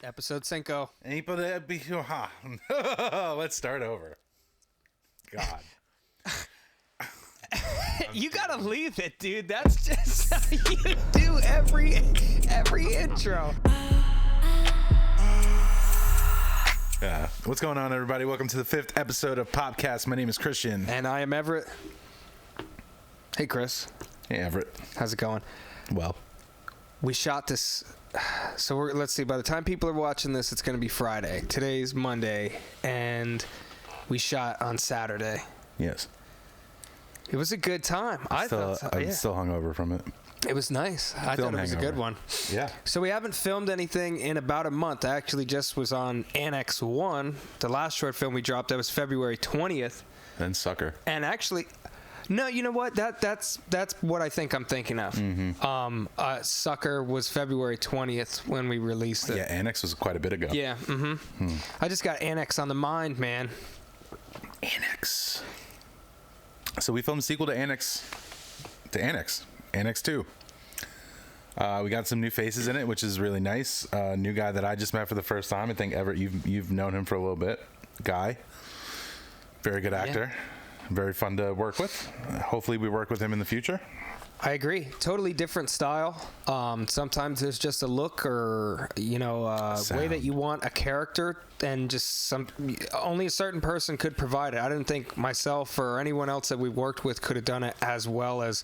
Episode 5. Let's start over. God. You gotta leave it, dude. That's just how you do every intro. Yeah. What's going on, everybody? Welcome to the 5th episode of Popcast. My name is Christian. And I am Everett. Hey, Chris. Hey, Everett. How's it going? Well. We shot this... So let's see. By the time people are watching this, it's going to be Friday. Today's Monday, and we shot on Saturday. Yes. It was a good time. I'm still hungover from it. It was nice. I thought it was a good one. Yeah. So we haven't filmed anything in about a month. I actually just was on Annex 1, the last short film we dropped. That was February 20th. Then Sucker. And actually... No, you know what? That's what I think I'm thinking of. Mm-hmm. Sucker was February 20th when we released it. Yeah, Annex was quite a bit ago. Yeah, I just got Annex on the mind, man. Annex. So we filmed a sequel to Annex 2. We got some new faces in it, which is really nice. New guy that I just met for the first time. I think Everett, you've known him for a little bit. Guy. Very good actor. Yeah. Very fun to work with. Hopefully we work with him in the future. I agree. Totally different style. Sometimes there's just a look or, way that you want a character, and just only a certain person could provide it. I didn't think myself or anyone else that we worked with could have done it as well as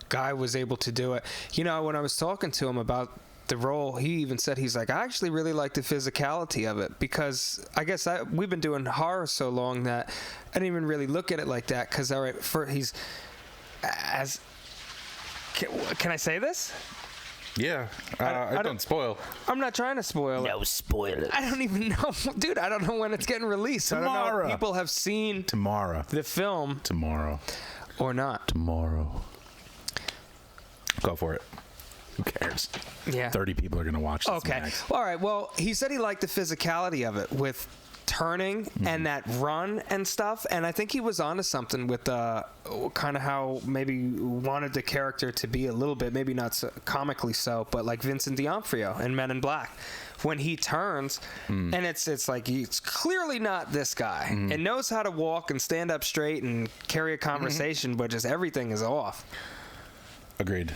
Guy was able to do it. You know, when I was talking to him about the role, he even said, he's like, I actually really like the physicality of it, because I guess we've been doing horror so long that I didn't even really look at it like that. Because can I say this? Yeah, I don't spoil. I'm not trying to spoil it. No spoilers. I don't even know, dude. I don't know when it's getting released. Tomorrow. I don't know if people have seen the film tomorrow or not. Tomorrow. Go for it. Who cares? Yeah. 30 people are going to watch this. Okay. All right. Well, he said he liked the physicality of it with turning and that run and stuff. And I think he was onto something with kind of how maybe wanted the character to be a little bit, maybe not so comically so, but like Vincent D'Onofrio in Men in Black. When he turns, and it's like he's clearly not this guy, and knows how to walk and stand up straight and carry a conversation, but just everything is off. Agreed.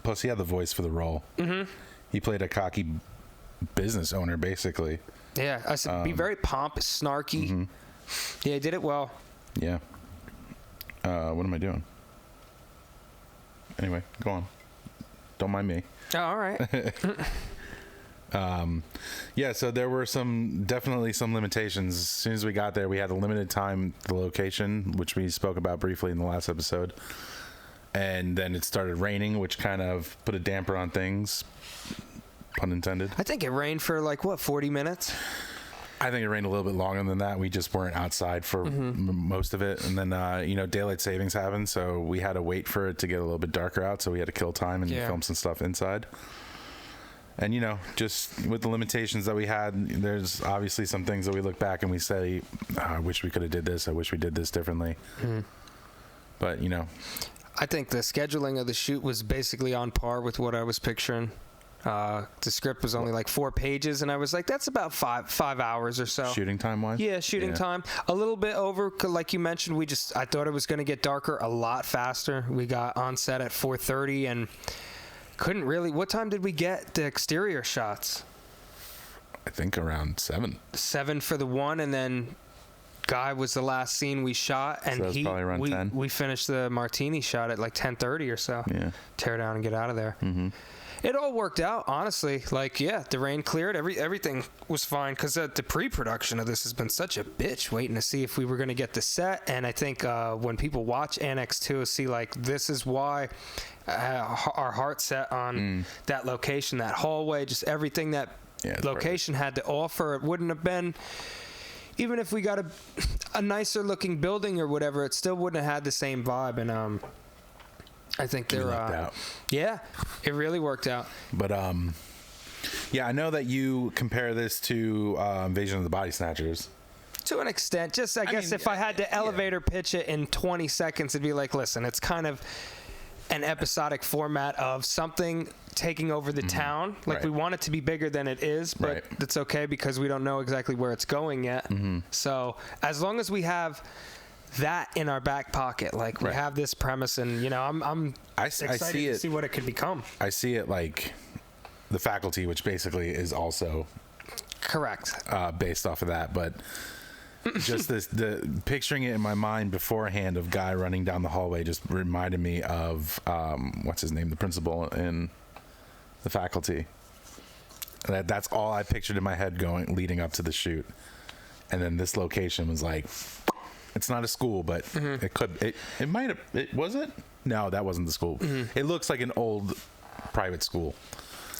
Plus, he had the voice for the role. He played a cocky business owner, basically. Yeah, I said be very pompous, snarky. Yeah, he did it well. Yeah. What am I doing? Anyway, go on. Don't mind me. Oh, all right. Yeah, so there were definitely some limitations. As soon as we got there, we had a limited time, the location, which we spoke about briefly in the last episode. And then it started raining, which kind of put a damper on things, pun intended. I think it rained for 40 minutes? I think it rained a little bit longer than that. We just weren't outside for most of it. And then, daylight savings happened, so we had to wait for it to get a little bit darker out, so we had to kill time and film some stuff inside. And, just with the limitations that we had, there's obviously some things that we look back and we say, I wish we could have did this. I wish we did this differently. But, I think the scheduling of the shoot was basically on par with what I was picturing. The script was only 4 pages, and I was like, that's about five hours or so. Shooting time wise? Yeah, shooting time. A little bit over, like you mentioned, I thought it was going to get darker a lot faster. We got on set at 4:30 and couldn't really... What time did we get the exterior shots? I think around 7. 7 for the one, and then... Guy was the last scene we shot, and so probably around 10. We finished the martini shot at 10:30 or so. Yeah. Tear down and get out of there. It all worked out, honestly. The rain cleared. Everything was fine, because the pre-production of this has been such a bitch, waiting to see if we were going to get the set. And I think when people watch Annex 2, see this is why our heart set on that location, that hallway, just everything that location had to offer. It wouldn't have been... Even if we got a nicer looking building or whatever, it still wouldn't have had the same vibe. And I think they're yeah, it really worked out. But I know that you compare this to Invasion of the Body Snatchers. To an extent, I guess if I had to elevator pitch it in 20 seconds, it'd be listen, it's kind of an episodic format of something taking over the town. Like, we want it to be bigger than it is, but that's okay because we don't know exactly where it's going yet. So as long as we have that in our back pocket, like we have this premise, and I'm excited to see what it could become. I see it like The Faculty, which basically is also correct based off of that, but just the picturing it in my mind beforehand of Guy running down the hallway just reminded me of what's his name, the principal in The Faculty. That's all I pictured in my head leading up to the shoot, and then this location was like, it's not a school, but it might have. Was it? No, that wasn't the school. It looks like an old private school.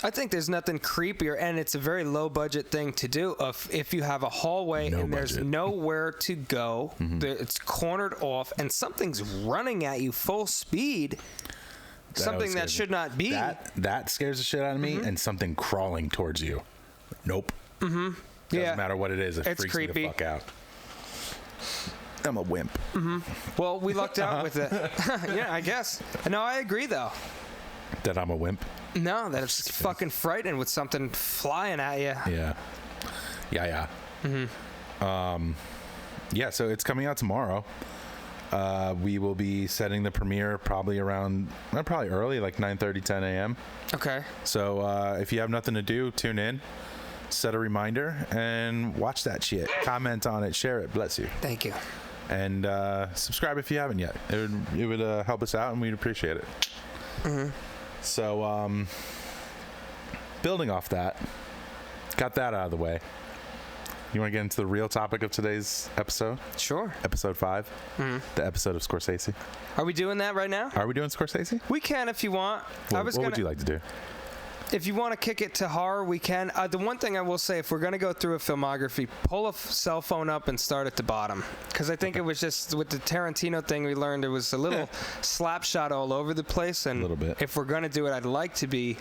I think there's nothing creepier, and it's a very low budget thing to do. If you have a hallway there's nowhere to go, it's cornered off, and something's running at you full speed, something that should not be. That scares the shit out of me, and something crawling towards you. Nope. Doesn't matter what it is. It freaks me the fuck out. I'm a wimp. Well, we lucked out with it. Yeah, I guess. No, I agree, though. That I'm a wimp? No, that it's just fucking frightening with something flying at you. Yeah. Yeah, so it's coming out tomorrow. We will be setting the premiere probably early, like 9:30, 10 a.m. Okay. So if you have nothing to do, tune in, set a reminder, and watch that shit. Comment on it, share it, bless you. Thank you. And subscribe if you haven't yet. It would help us out, and we'd appreciate it. So, building off that, got that out of the way. You want to get into the real topic of today's episode? Sure. Episode 5, the episode of Scorsese. Are we doing that right now? Are we doing Scorsese? We can if you want. What would you like to do? If you want to kick it to horror, we can. The one thing I will say, if we're going to go through a filmography, pull a cell phone up and start at the bottom. Because I think it was just, with the Tarantino thing, we learned it was a little slap shot all over the place. And a little bit. If we're going to do it, I'd like to be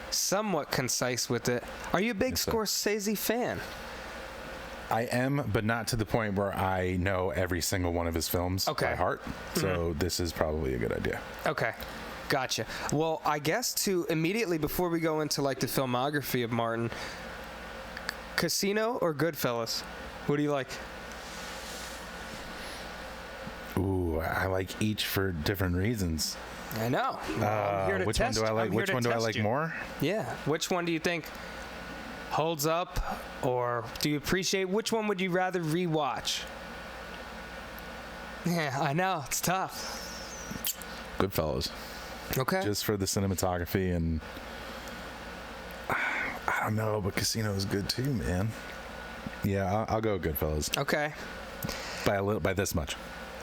somewhat concise with it. Are you a big Scorsese fan? I am, but not to the point where I know every single one of his films by heart. So this is probably a good idea. Okay. Gotcha. Well, I guess to immediately, before we go into like the filmography of Martin, Casino or Goodfellas? What do you like? Ooh, I like each for different reasons. I know. Which one do I like? Which one do I like more? Yeah. Which one do you think holds up, or do you appreciate? Which one would you rather rewatch? Yeah, I know. It's tough. Goodfellas. Okay. Just for the cinematography, and I don't know, but Casino is good too, man. Yeah, I'll go Goodfellas. Okay. By this much.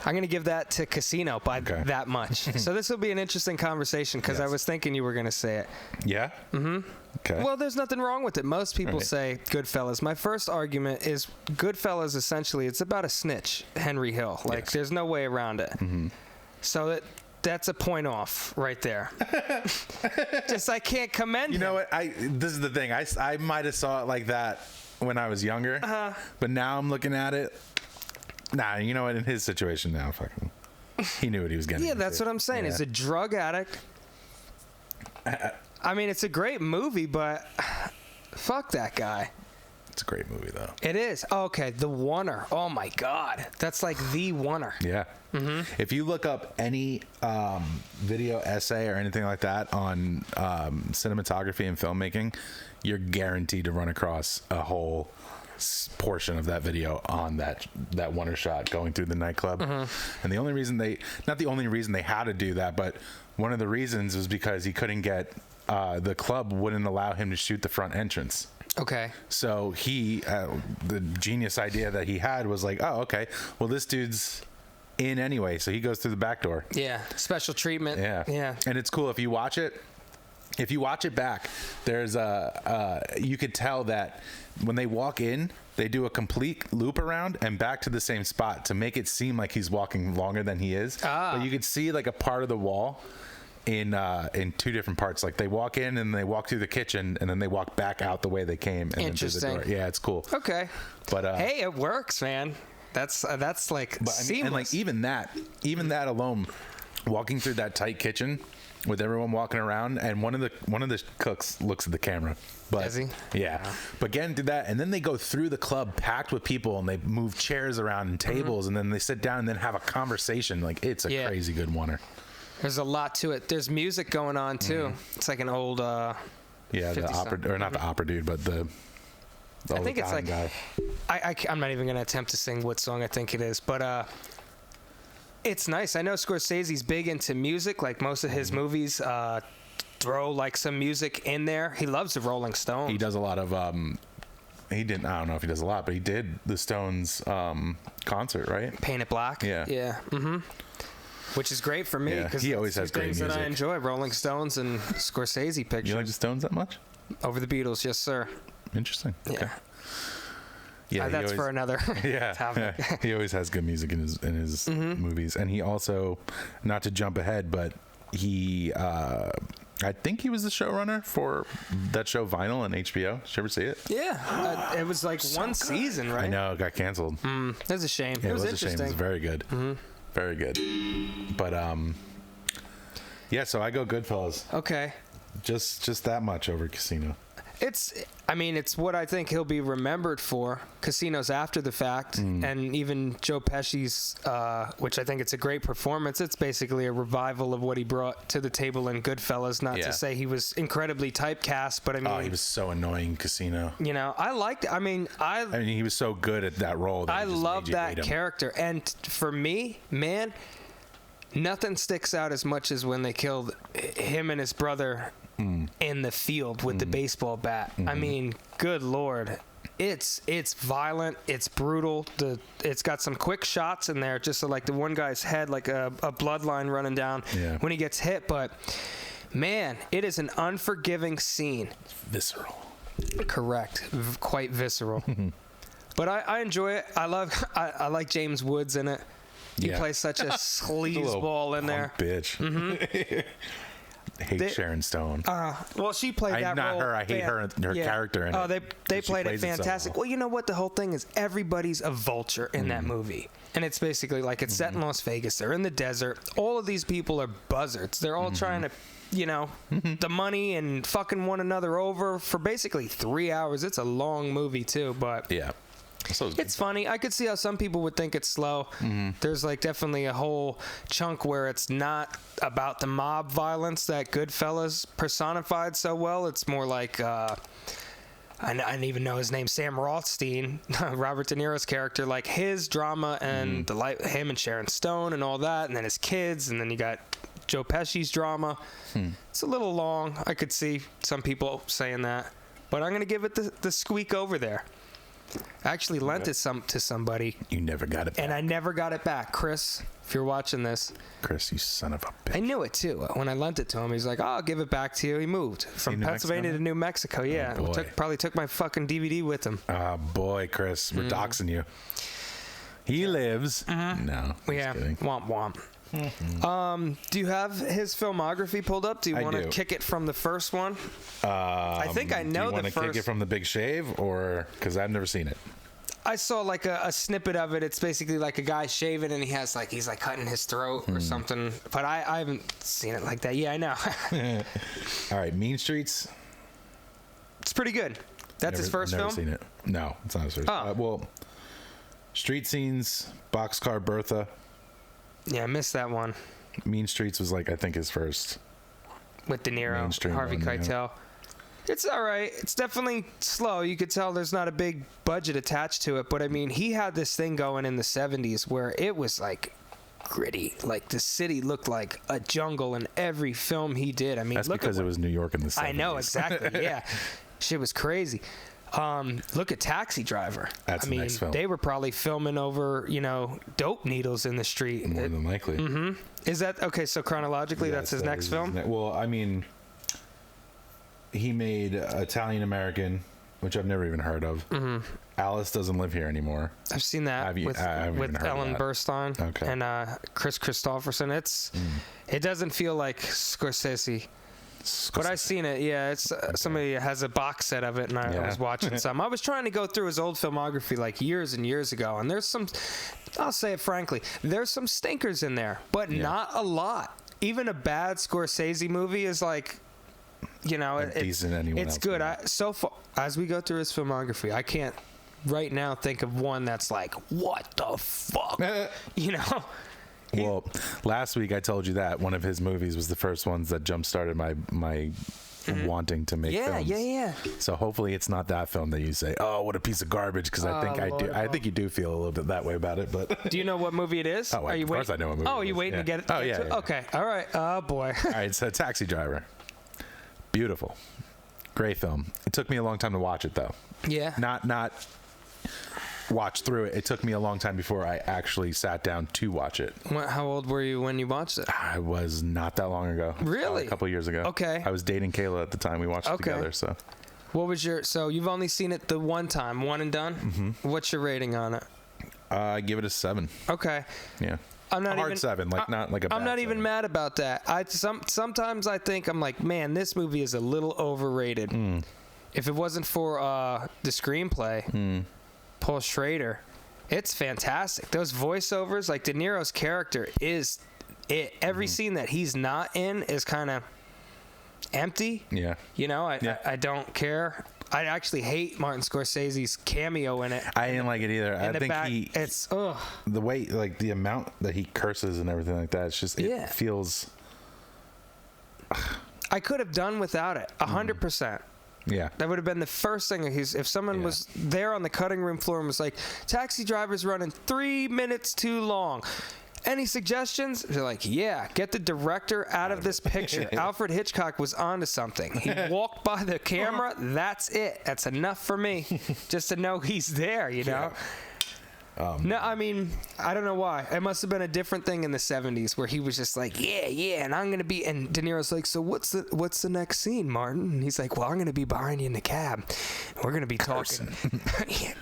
I'm going to give that to Casino by that much. So this will be an interesting conversation because I was thinking you were going to say it. Yeah? Okay. Well, there's nothing wrong with it. Most people say Goodfellas. My first argument is Goodfellas, essentially, it's about a snitch, Henry Hill. Like, there's no way around it. So that's a point off right there. Just, I can't commend him. You know what? This is the thing. I might have saw it like that when I was younger, but now I'm looking at it. Nah, you know what? In his situation now, fucking, he knew what he was getting. Yeah, that's what I'm saying. He's a drug addict. I mean, it's a great movie, but fuck that guy. It's a great movie, though. It is. Okay, The Oneer. Oh, my God. That's like The Oneer. Yeah. If you look up any video essay or anything like that on cinematography and filmmaking, you're guaranteed to run across a whole portion of that video on that Oneer shot going through the nightclub. And the only reason not the only reason they had to do that, but one of the reasons was because he couldn't get the club wouldn't allow him to shoot the front entrance. Okay. So the genius idea that he had was like, oh, okay, well, this dude's in anyway, so he goes through the back door. Yeah, special treatment. Yeah. And it's cool if you watch it. If you watch it back, there's you could tell that when they walk in, they do a complete loop around and back to the same spot to make it seem like he's walking longer than he is. But you could see like a part of the wall in two different parts. Like they walk in and they walk through the kitchen and then they walk back out the way they came and then through the door. Yeah, it's cool. Okay. But hey, it works, man. That's like seamless. And like even that alone walking through that tight kitchen with everyone walking around, and one of the cooks looks at the camera. But Does he? Yeah. But getting through that, and then they go through the club packed with people, and they move chairs around and tables, and then they sit down and then have a conversation. Like, it's a crazy good oneer. There's a lot to it. There's music going on too. It's like an old the opera, or not the opera dude, but the I think it's like guy. I'm not even gonna attempt to sing what song I think it is, but it's nice. I know Scorsese's big into music. Like most of his movies throw like some music in there. He loves the Rolling Stones. He does a lot of I don't know if he does a lot, but he did the Stones concert, right? Paint It Black. Yeah. Which is great for me because he always has great music. That I enjoy, Rolling Stones and Scorsese pictures. You like the Stones that much? Over the Beatles, yes sir. Interesting. Yeah. Okay. Yeah, that's for another topic. He always has good music in his movies, and he also, not to jump ahead, but he I think he was the showrunner for that show Vinyl on HBO. Did you ever see it? Yeah, it was like one season, right? I know, it got canceled. That's a shame. Yeah, it was a shame. It was very good. Very good. But yeah, so I go Goodfellas. Okay. Just that much over Casino. It's what I think he'll be remembered for. Casino's after the fact, and even Joe Pesci's, which I think it's a great performance. It's basically a revival of what he brought to the table in Goodfellas. Not to say he was incredibly typecast, but I mean, he was so annoying, Casino. You know, I liked. I mean, he was so good at that role. That I love that character, and for me, man, nothing sticks out as much as when they killed him and his brother in the field with the baseball bat. I mean, good Lord. It's violent. It's brutal. It's got some quick shots in there, just so like the one guy's head, like a bloodline running down when he gets hit. But, man, it is an unforgiving scene. It's visceral. Correct. Quite visceral. But I enjoy it. I like James Woods in it. He plays such a sleazeball in there. Bitch. I hate Sharon Stone. Well, she played that not role. Not her. I hate her character in it. Oh, they played it fantastic. Well, you know what? The whole thing is everybody's a vulture in that movie. And it's basically like it's set in Las Vegas. They're in the desert. All of these people are buzzards. They're all trying to, the money and fucking one another over for basically 3 hours. It's a long movie, too, but... Yeah. So it's funny. I could see how some people would think it's slow. There's like definitely a whole chunk where it's not about the mob violence that Goodfellas personified so well. It's more like I didn't even know his name, Sam Rothstein, Robert De Niro's character, like his drama and him and Sharon Stone and all that, and then his kids, and then you got Joe Pesci's drama. It's a little long. I could see some people saying that, but I'm gonna give it the squeak over there. I actually lent it to somebody. You never got it back. And I never got it back. Chris, if you're watching this. Chris, you son of a bitch. I knew it, too. When I lent it to him, he's like, I'll give it back to you. He moved from Pennsylvania to New Mexico. Yeah. Oh, probably took my fucking DVD with him. Oh, boy, Chris. We're doxing you. He lives. No. Yeah. Kidding. Womp womp. Do you have his filmography pulled up? Do you want to kick it from the first one? I think I know the first. Do you want to kick it from The Big Shave, or because I've never seen it? I saw like a snippet of it. It's basically like a guy shaving and he's like cutting his throat or something. But I haven't seen it like that. Yeah, I know. All right, Mean Streets. It's pretty good. That's his first film? I've never seen it. No, it's not his first. Well, Street Scenes, Boxcar Bertha. Yeah, I missed that one. Mean Streets was like, I think, his first. With De Niro, Harvey Keitel. Yeah. It's all right. It's definitely slow. You could tell there's not a big budget attached to it. But, I mean, he had this thing going in the 70s where it was, like, gritty. Like, the city looked like a jungle in every film he did. I mean, that's because it was New York in the 70s. I know, exactly. Yeah. Shit was crazy. Look at Taxi Driver. That's the next film. They were probably filming over, dope needles in the street. More than likely. Is that okay? So chronologically, that's his next film. Well, I mean, he made Italian American, which I've never even heard of. Alice Doesn't Live Here Anymore. I've seen that with Ellen Burstyn and Chris Christopherson. It doesn't feel like Scorsese. But I've seen it. Yeah, it's somebody has a box set of it, and I was watching some. I was trying to go through his old filmography like years and years ago, and there's some. I'll say it frankly, there's some stinkers in there, but not a lot. Even a bad Scorsese movie is like, decent anyone it's else good. So far, as we go through his filmography, I can't right now think of one that's like, what the fuck, Well, last week I told you that one of his movies was the first ones that jump-started my wanting to make films. Yeah. So hopefully it's not that film that you say, oh, what a piece of garbage, because I think you do feel a little bit that way about it. But do you know what movie it is? Oh, of course I know what movie it is. Oh, you waiting to get it? Oh, yeah. Okay. All right. Oh, boy. All right, so Taxi Driver. Beautiful. Great film. It took me a long time to watch it, though. Yeah. Not watch through it. It took me a long time before I actually sat down to watch it. How old were you when you watched it? I was not that long ago. Really? A couple years ago. Okay. I was dating Kayla at the time we watched it together. So. What was so you've only seen it the one time, one and done? Mm-hmm. What's your rating on it? I give it a 7. Okay. Yeah. I'm not a hard 7, not like a bad I'm not even 7. mad about that. Sometimes I think I'm like, man, this movie is a little overrated. If it wasn't for the screenplay, Paul Schrader, it's fantastic. Those voiceovers, like De Niro's character is it. Every scene that he's not in is kind of empty. Yeah. I don't care. I actually hate Martin Scorsese's cameo in it. I didn't like it either. I think it's the way, like the amount that he curses and everything like that. It's just it feels. I could have done without it 100%. Yeah. That would have been the first thing. If someone was there on the cutting room floor and was like, Taxi Driver's running 3 minutes too long. Any suggestions? They're like, yeah, get the director out of this picture. Alfred Hitchcock was onto something. He walked by the camera. That's it. That's enough for me just to know he's there, Yeah. No, I mean, I don't know why. It must have been a different thing in the 70s where he was just like, yeah, and I'm going to be, and De Niro's like, so what's the next scene, Martin? And he's like, well, I'm going to be behind you in the cab. We're going to be talking.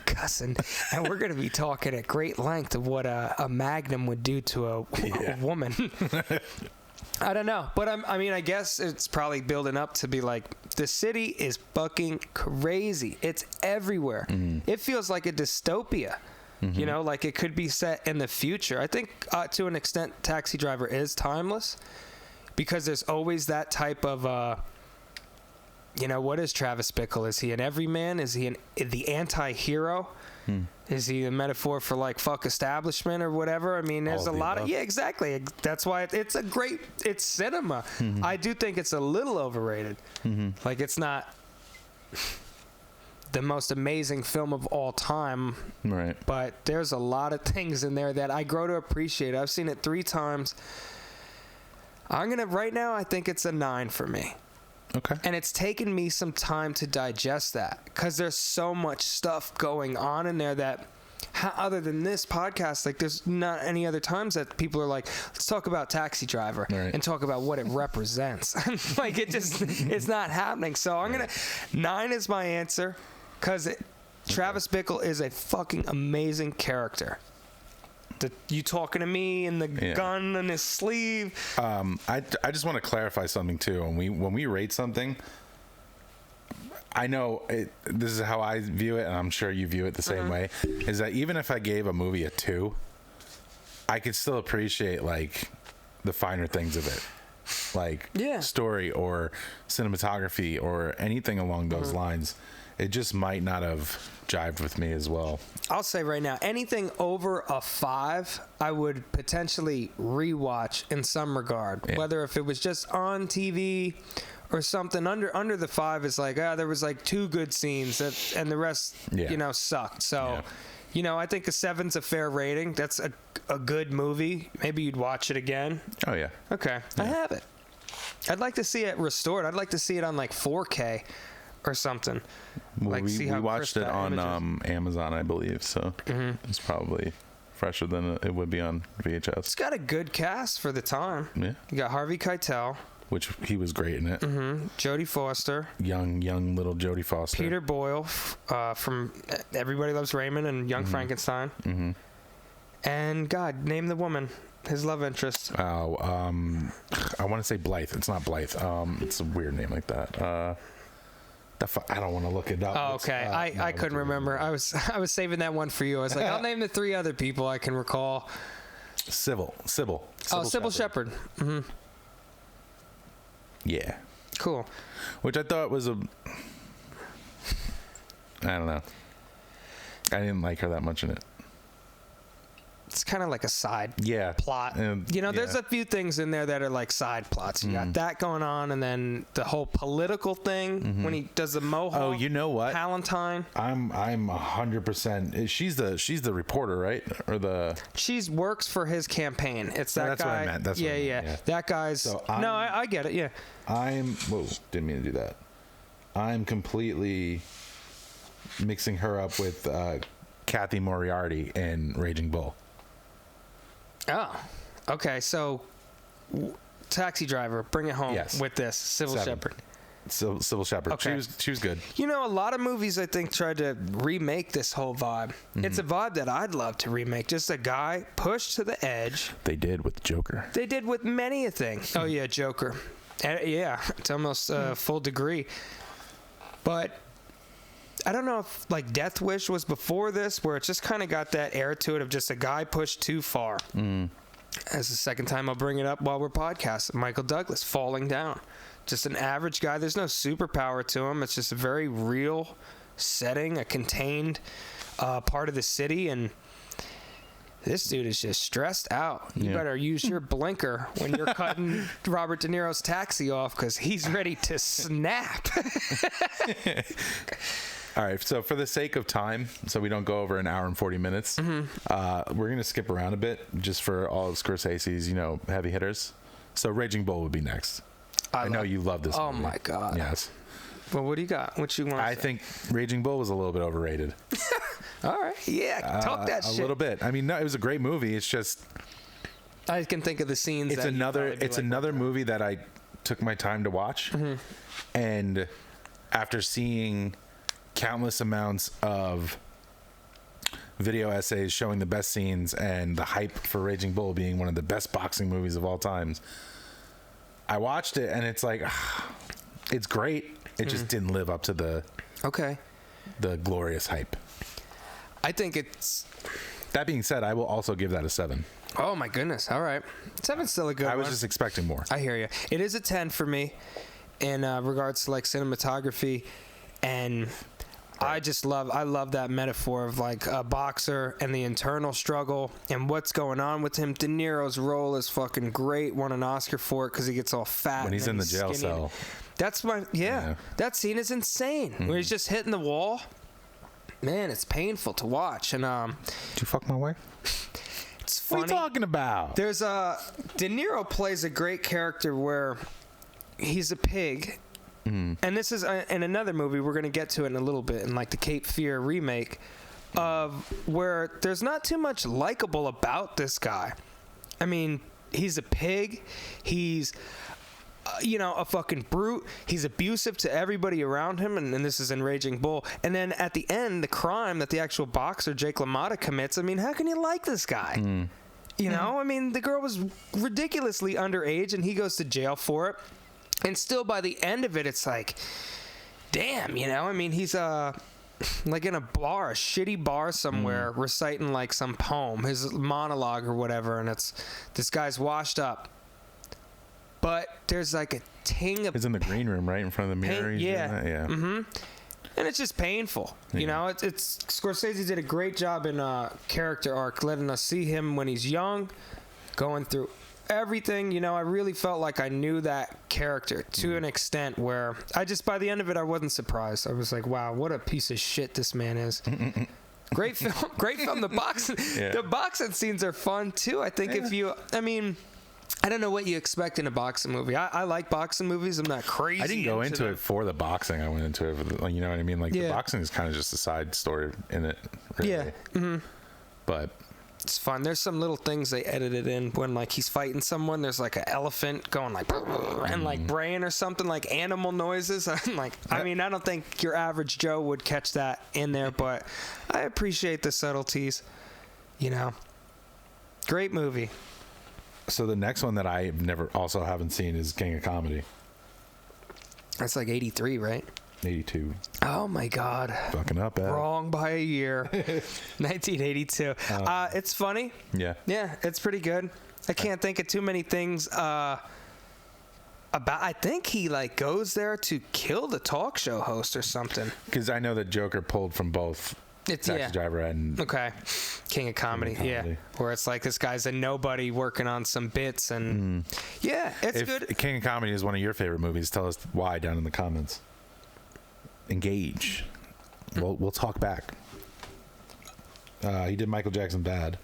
Cussing. And we're going to be talking at great length of what a Magnum would do to a woman. I don't know. But I guess it's probably building up to be like, the city is fucking crazy. It's everywhere. It feels like a dystopia. Like it could be set in the future. I think to an extent Taxi Driver is timeless because there's always that type of what is Travis Bickle? Is he an everyman? Is he the anti-hero? Is he a metaphor for like fuck establishment or whatever? I mean, there's a lot of exactly. That's why it's cinema. I do think it's a little overrated. Like it's not the most amazing film of all time, right? But there's a lot of things in there that I grow to appreciate. I've seen it 3 times. Right now I think it's a 9 for me. Okay. And it's taken me some time to digest that because there's so much stuff going on in there that other than this podcast, like there's not any other times that people are like, let's talk about Taxi Driver and talk about what it represents. Like it's not happening. So 9 is my answer. Because Travis Bickle is a fucking amazing character. You talking to me and the gun in his sleeve. I just want to clarify something too. When we rate something, I know this is how I view it, and I'm sure you view it the same way. Is that even if I gave a movie a 2, I could still appreciate like the finer things of it, like story or cinematography or anything along those lines. It just might not have jived with me as well. I'll say right now, anything over a 5, I would potentially rewatch in some regard. Yeah. Whether if it was just on TV or something under the 5 is like, there was like 2 good scenes and the rest, sucked. So, I think a 7's a fair rating. That's a good movie. Maybe you'd watch it again. Oh yeah. Okay, I have it. I'd like to see it restored. I'd like to see it on like 4K. Or something. Well, we watched it on Amazon, I believe, so it's probably fresher than it would be on VHS. It's got a good cast for the time. Yeah. You got Harvey Keitel. Which he was great in it. Jodie Foster. Young little Jodie Foster. Peter Boyle from Everybody Loves Raymond and Young Frankenstein. And God, name the woman, his love interest. Oh, I want to say Blythe. It's not Blythe. It's a weird name like that. I don't want to look it up. Oh, okay. I couldn't remember. I was saving that one for you. I was like, I'll name the 3 other people I can recall. Sybil. Oh, Sybil Shepherd. Mm-hmm. Yeah. Cool. Which I thought was I don't know. I didn't like her that much in it. It's kind of like a side plot. There's a few things in there that are like side plots. You got that going on, and then the whole political thing when he does the mohawk. Oh, you know what? Palantine. I'm 100%. She's the reporter, right? Or She's works for his campaign. It's that that's guy. What I meant. That's what I meant, yeah. That guy's. So I get it. Yeah. Didn't mean to do that. I'm completely mixing her up with Kathy Moriarty in Raging Bull. Oh, okay. So, Taxi Driver, bring it home with this. Sybil Shepherd. Sybil Shepherd. Okay. She was good. A lot of movies I think tried to remake this whole vibe. It's a vibe that I'd love to remake. Just a guy pushed to the edge. They did with Joker. They did with many a thing. Oh yeah, Joker. Yeah, it's almost full degree. But I don't know if like Death Wish was before this, where it just kind of got that air to it of just a guy pushed too far. As the second time I'll bring it up while we're podcasting. Michael Douglas falling down. Just an average guy. There's no superpower to him. It's just a very real setting, a contained part of the city, and this dude is just stressed out. You better use your blinker when you're cutting Robert De Niro's taxi off, because he's ready to snap. All right, so for the sake of time, so we don't go over an hour and 40 minutes, we're going to skip around a bit just for all of Scorsese's, heavy hitters. So Raging Bull would be next. I know you love this movie. Oh, my God. Yes. Well, what do you got? What you want to say? I think Raging Bull was a little bit overrated. All right. Yeah, talk that shit. A little bit. I mean, no, it was a great movie. It's just... I can think of the scenes. It's another movie that I took my time to watch. And after seeing countless amounts of video essays showing the best scenes and the hype for Raging Bull being one of the best boxing movies of all times, I watched it and it's like, it's great. It just didn't live up to the glorious hype. I think it's... That being said, I will also give that a 7. Oh my goodness. All right. 7's still a good one. I was just expecting more. I hear you. It is a 10 for me in regards to like cinematography, and I love that metaphor of like a boxer and the internal struggle and what's going on with him. De Niro's role is fucking great. Won an Oscar for it because he gets all fat. When he's in the jail cell. That's that scene is insane. Where he's just hitting the wall. Man, it's painful to watch. And did you fuck my wife? It's funny. What are you talking about? There's De Niro plays a great character where he's a pig. And this is in another movie we're going to get to it in a little bit, in like the Cape Fear remake, of where there's not too much likable about this guy. I mean, he's a pig. He's, a fucking brute. He's abusive to everybody around him, and this is in Raging Bull. And then at the end, the crime that the actual boxer, Jake LaMotta, commits, I mean, how can you like this guy? I mean, the girl was ridiculously underage, and he goes to jail for it. And still, by the end of it, it's like, damn, I mean, he's like in a bar, a shitty bar somewhere, reciting like some poem, his monologue or whatever, and it's this guy's washed up. But there's like a ting of... He's in the green room, right in front of the mirror. Yeah. And it's just painful. It's Scorsese did a great job in character arc, letting us see him when he's young, going through everything. I really felt like I knew that character to an extent where by the end of it, I wasn't surprised. I was like, wow, what a piece of shit this man is. Great film. The boxing scenes are fun too. I think I don't know what you expect in a boxing movie. I like boxing movies. I'm not crazy. I didn't go into it for the boxing. I went into it for you know what I mean? Like the boxing is kind of just a side story in it. Really. Yeah. But it's fun. There's some little things they edited in when like he's fighting someone. There's like an elephant going like and like braying or something, like animal noises. I don't think your average Joe would catch that in there, but I appreciate the subtleties. Great movie. So the next one that I haven't seen is King of Comedy. That's like 83, right? 82. Oh my God. Fucking up, Ed. Wrong by a year. 1982. It's funny. Yeah. Yeah, it's pretty good. I can't think of too many things about. I think he like goes there to kill the talk show host or something. Because I know that Joker pulled from both Taxi Driver and King of Comedy. Yeah, where it's like this guy's a nobody working on some bits and it's good. King of Comedy is one of your favorite movies, tell us why down in the comments. Engage. We'll talk back. He did Michael Jackson Bad.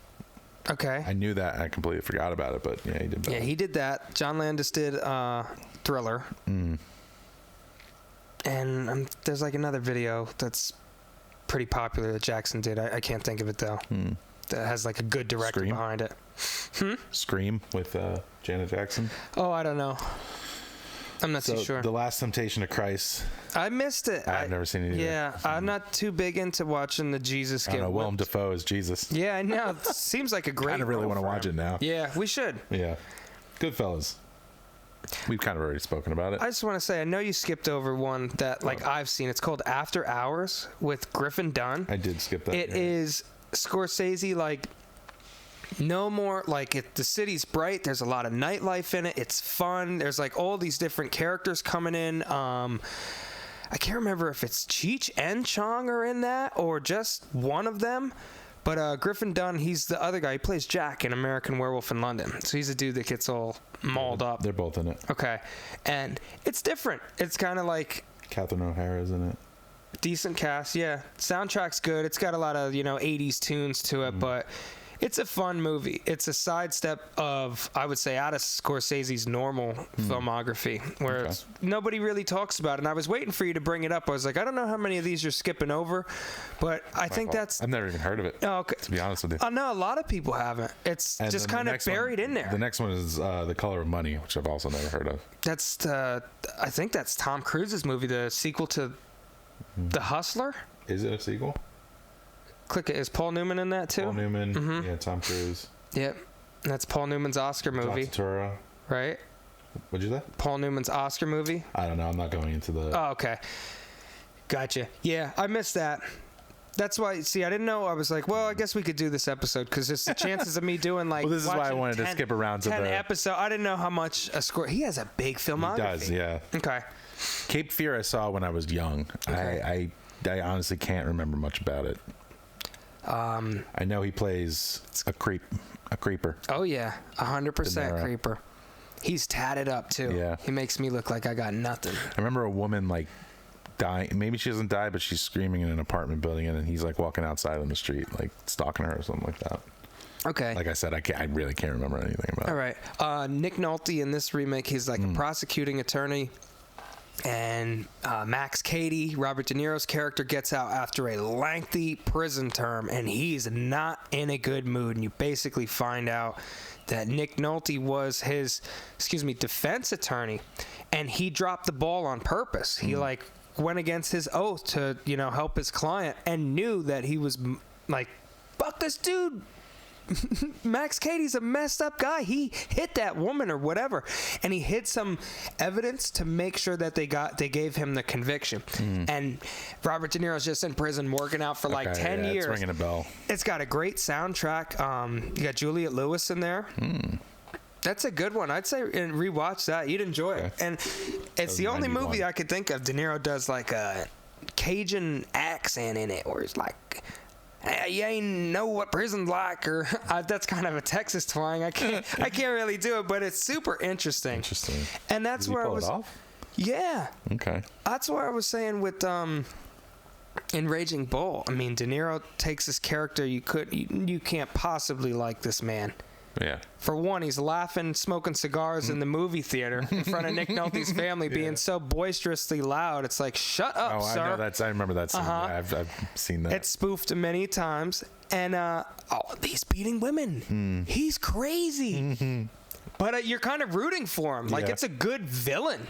Okay. I knew that. I completely forgot about it, but yeah, he did Bad. Yeah, he did that. John Landis did Thriller. And there's like another video that's pretty popular that Jackson did. I can't think of it though. That has like a good director behind it. Scream with Janet Jackson. Oh, I don't know. I'm not too sure. The Last Temptation of Christ. I missed it. I've never seen it either. Yeah, I'm not too big into watching the Jesus get whipped. Willem Dafoe is Jesus. Yeah, I know. It seems like a great. I kind of really want to watch it now. Yeah, we should. Yeah, Goodfellas. We've kind of already spoken about it. I just want to say, I know you skipped over one that I've seen. It's called After Hours with Griffin Dunn. I did skip that. It is Scorsese no more the city's bright. There's a lot of nightlife in it. It's fun. There's like all these different characters coming in. I can't remember if it's Cheech and Chong are in that or just one of them. But Griffin Dunn, he's the other guy. He plays Jack in American Werewolf in London. So he's a dude that gets all mauled up. They're both in it. Okay. And it's different. It's kind of like... Catherine O'Hara's in it. Decent cast, yeah. Soundtrack's good. It's got a lot of, 80s tunes to it, but... It's a fun movie. It's a sidestep of, I would say, out of Scorsese's normal filmography, where nobody really talks about it. And I was waiting for you to bring it up. I was like, I don't know how many of these you're skipping over, but I think that's... I've never even heard of it, to be honest with you. No, a lot of people haven't. It's just kind of buried in there. The next one is The Color of Money, which I've also never heard of. That's, I think that's Tom Cruise's movie, the sequel to The Hustler. Is it a sequel? Click it. Is Paul Newman in that too? Paul Newman, yeah, Tom Cruise. Yep. That's Paul Newman's Oscar movie. John Turturro. Right? What'd you say? Paul Newman's Oscar movie? I don't know. I'm not going into the... Oh, okay. Gotcha. Yeah, I missed that. That's why, I didn't know. I was like, well, I guess we could do this episode because there's the chances of me doing well, this is why I wanted to skip around to 10 episode. I didn't know how much a score... He has a big filmography. He does, yeah. Okay. Cape Fear I saw when I was young. Okay. I honestly can't remember much about it. I know he plays a creeper. Oh yeah, 100% creeper. He's tatted up too. Yeah, he makes me look like I got nothing. I remember a woman dying. Maybe she doesn't die, but she's screaming in an apartment building, and then he's walking outside on the street, stalking her or something like that. Okay. Like I said, I really can't remember anything about it. All right. Nick Nolte in this remake, he's a prosecuting attorney. And Max Cady, Robert De Niro's character, gets out after a lengthy prison term, and he's not in a good mood. And you basically find out that Nick Nolte was his, defense attorney, and he dropped the ball on purpose. He went against his oath to, help his client, and knew that he was fuck this dude. Max Cady's a messed up guy. He hit that woman or whatever, and he hid some evidence to make sure that they gave him the conviction. And Robert De Niro's just in prison working out for 10 years. It's ringing a bell. It's got a great soundtrack. You got Juliette Lewis in there. That's a good one. I'd say and rewatch that. You'd enjoy it. And it's the only movie I could think of. De Niro does a Cajun accent in it, where it's you ain't know what prison's like, or that's kind of a Texas twang. I can't really do it, but it's super interesting. Interesting. And that's where I was. It off? Yeah. Okay. That's where I was saying with in Raging Bull. I mean, De Niro takes this character you can't possibly like this man. Yeah. For one, he's laughing, smoking cigars in the movie theater in front of Nick Nolte's family, being so boisterously loud. It's like, shut up, sir. I remember that scene. Yeah, I've seen that. It's spoofed many times. And he's beating women. He's crazy. But you're kind of rooting for him. It's a good villain.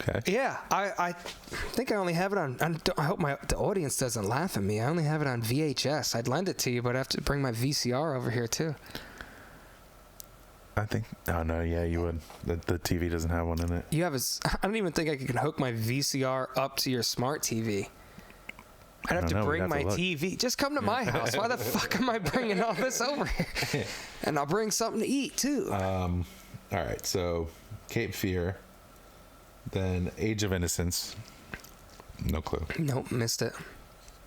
Okay. Yeah, I think I only have it on. I hope the audience doesn't laugh at me. I only have it on VHS. I'd lend it to you, but I have to bring my VCR over here too. I think. Oh no, yeah, you would. The TV doesn't have one in it. You have I don't even think I can hook my VCR up to your smart TV. I'd have to bring my TV. Just come to my house. Why the fuck am I bringing all this over here? And I'll bring something to eat too. All right, so Cape Fear, then Age of Innocence. No clue. Nope, missed it.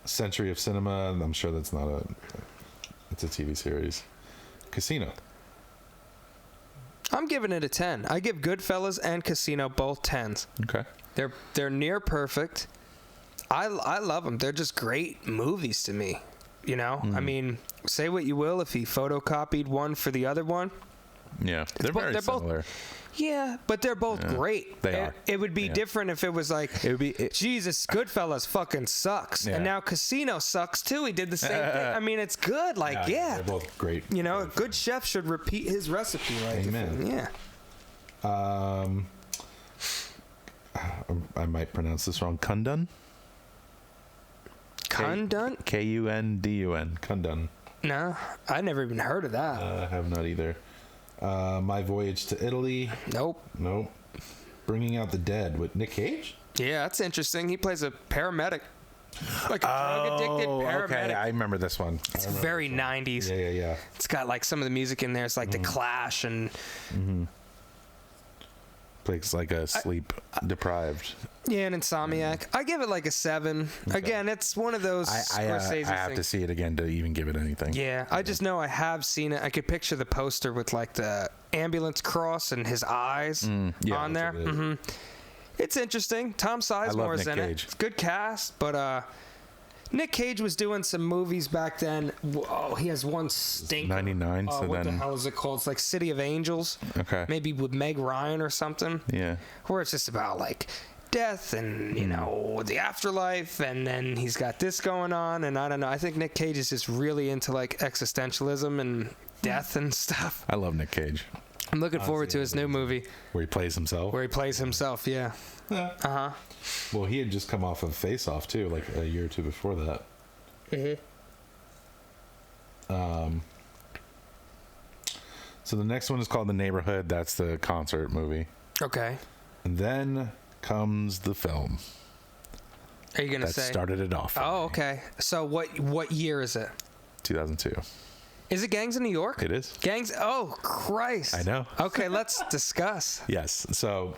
Century of Cinema. I'm sure that's not a. It's a TV series. Casino. I'm giving it a 10. I give Goodfellas and Casino both 10s. Okay. They're near perfect. I love them. They're just great movies to me. You know? I mean, say what you will if he photocopied one for the other one. Yeah. They're very similar. Yeah, but they're both great. They are. It would be different if it was like, Jesus, Goodfellas fucking sucks. And now Casino sucks too. He did the same thing. I mean, it's good. Like, they're both great. You know, a good chef should repeat his recipe. Like, amen. Yeah. I might pronounce this wrong. Kundun? Kundun? Kundun. Kundun. No, I never even heard of that. I have not either. My Voyage to Italy. Nope. Bringing Out the Dead with Nick Cage? Yeah, that's interesting. He plays a paramedic. Like a drug-addicted paramedic. Okay, I remember this one. It's very 90s. Yeah. It's got like some of the music in there. It's like The Clash and... Plays like a sleep deprived. Yeah, an Insomniac. I give it like a 7. Okay. Again, it's one of those Scorsese I have to see it again to even give it anything. Yeah, I just know I have seen it. I could picture the poster with like the ambulance cross and his eyes on there. It's interesting. Tom Sizemore is in it. It's a good cast, but Nick Cage was doing some movies back then. Oh, he has one stinker. 99. So what the hell is it called? It's like City of Angels. Okay. Maybe with Meg Ryan or something. Yeah. Where it's just about like death and, you know, the afterlife, and then he's got this going on, and I don't know. I think Nick Cage is just really into like existentialism and death and stuff. I love Nick Cage. I'm looking forward to his new movie. Where he plays himself? Yeah. Uh-huh. Well, he had just come off of Face Off, too, like a year or two before that. So the next one is called The Neighborhood. That's the concert movie. Okay. And then comes the film. Are you going to say? That started it off. Oh, okay. So what year is it? 2002. Is it Gangs of New York? It is. Gangs? Oh, Christ. I know. Okay, let's discuss. Yes. So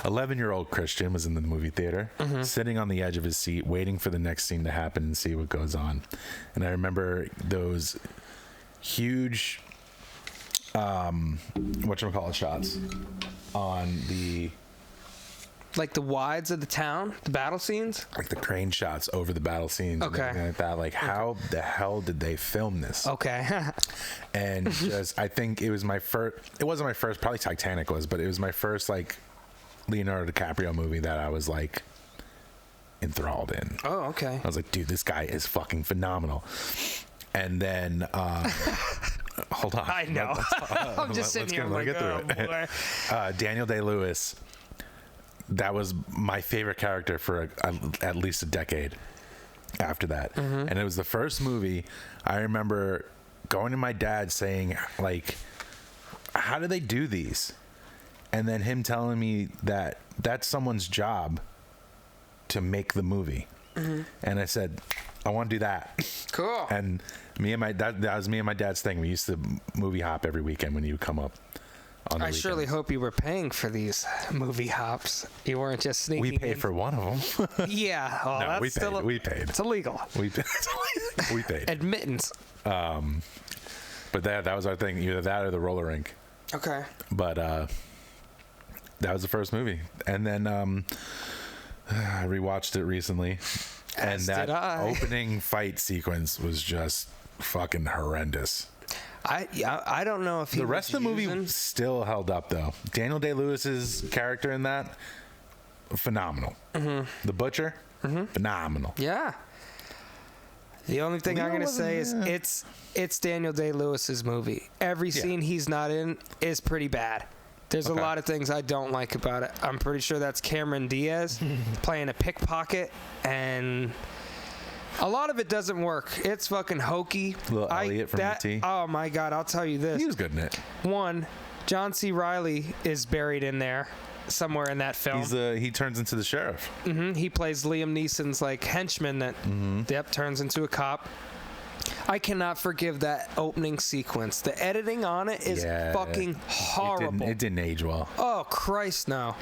11-year-old Christian was in the movie theater, sitting on the edge of his seat, waiting for the next scene to happen and see what goes on. And I remember those huge, whatchamacallit shots on the... Like the wides of the town, the battle scenes? Like the crane shots over the battle scenes. Okay. And everything like that. Like, how the hell did they film this? Okay. And just, I think it was my first, it wasn't my first, probably Titanic was, but it was my first, like, Leonardo DiCaprio movie that I was, like, enthralled in. Oh, okay. I was like, dude, this guy is fucking phenomenal. And then, hold on. I know. I'm just sitting here like, oh, boy. Daniel Day-Lewis. That was my favorite character for at least a decade after that. And it was the first movie I remember going to my dad saying, like, how do they do these? And then him telling me that that's someone's job to make the movie. And I said, I want to do that. Cool. And that was me and my dad's thing. We used to movie hop every weekend when you would come up. I surely hope you were paying for these movie hops. You weren't just sneaking in. We paid for one of them. Yeah. Well, no, that's we paid. It's illegal. We paid. Admittance. But that was our thing. Either that or the roller rink. Okay. But that was the first movie. And then I rewatched it recently. As and that did I. opening fight sequence was just fucking horrendous. I don't know if the rest of the movie still held up though. Daniel Day-Lewis's character in that, phenomenal. The Butcher, phenomenal. Yeah. The only thing I'm gonna say is it's Daniel Day-Lewis's movie. Every scene he's not in is pretty bad. There's a lot of things I don't like about it. I'm pretty sure that's Cameron Diaz playing a pickpocket, and a lot of it doesn't work. It's fucking hokey. Little Elliot from E.T. Oh my God, I'll tell you this. He was good in it. One, John C. Reilly is buried in there somewhere in that film. He turns into the sheriff. He plays Liam Neeson's like henchman that turns into a cop. I cannot forgive that opening sequence. The editing on it is fucking horrible. It didn't age well. Oh Christ, no.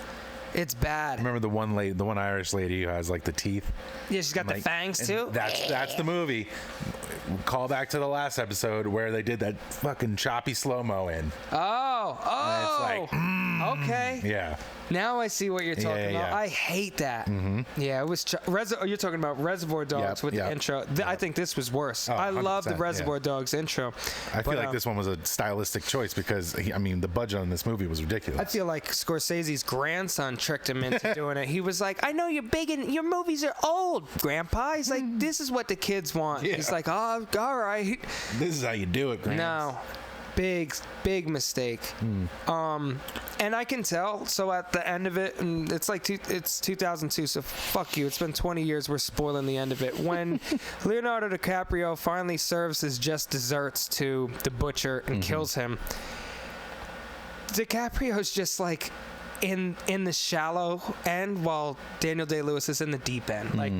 It's bad. Remember the one Irish lady who has like the teeth? Yeah, she's got the fangs too. That's the movie. Call back to the last episode where they did that fucking choppy slow-mo in. Oh. And it's like, okay. Yeah. Now I see what you're talking about. I hate that. Yeah, it was. You're talking about Reservoir Dogs with the intro. I think this was worse. I love the Reservoir Dogs intro. I feel like this one was a stylistic choice because the budget on this movie was ridiculous. I feel like Scorsese's grandson tricked him into doing it. He was like, "I know you're big and your movies are old, Grandpa." He's like, "This is what the kids want." Yeah. He's like, "Oh, all right." This is how you do it, Gramps. No. Big mistake. And I can tell. So at the end of it, and it's like it's 2002. So fuck you. It's been 20 years. We're spoiling the end of it. When Leonardo DiCaprio finally serves his just desserts to the butcher and kills him, DiCaprio's just like in the shallow end, while Daniel Day-Lewis is in the deep end. Like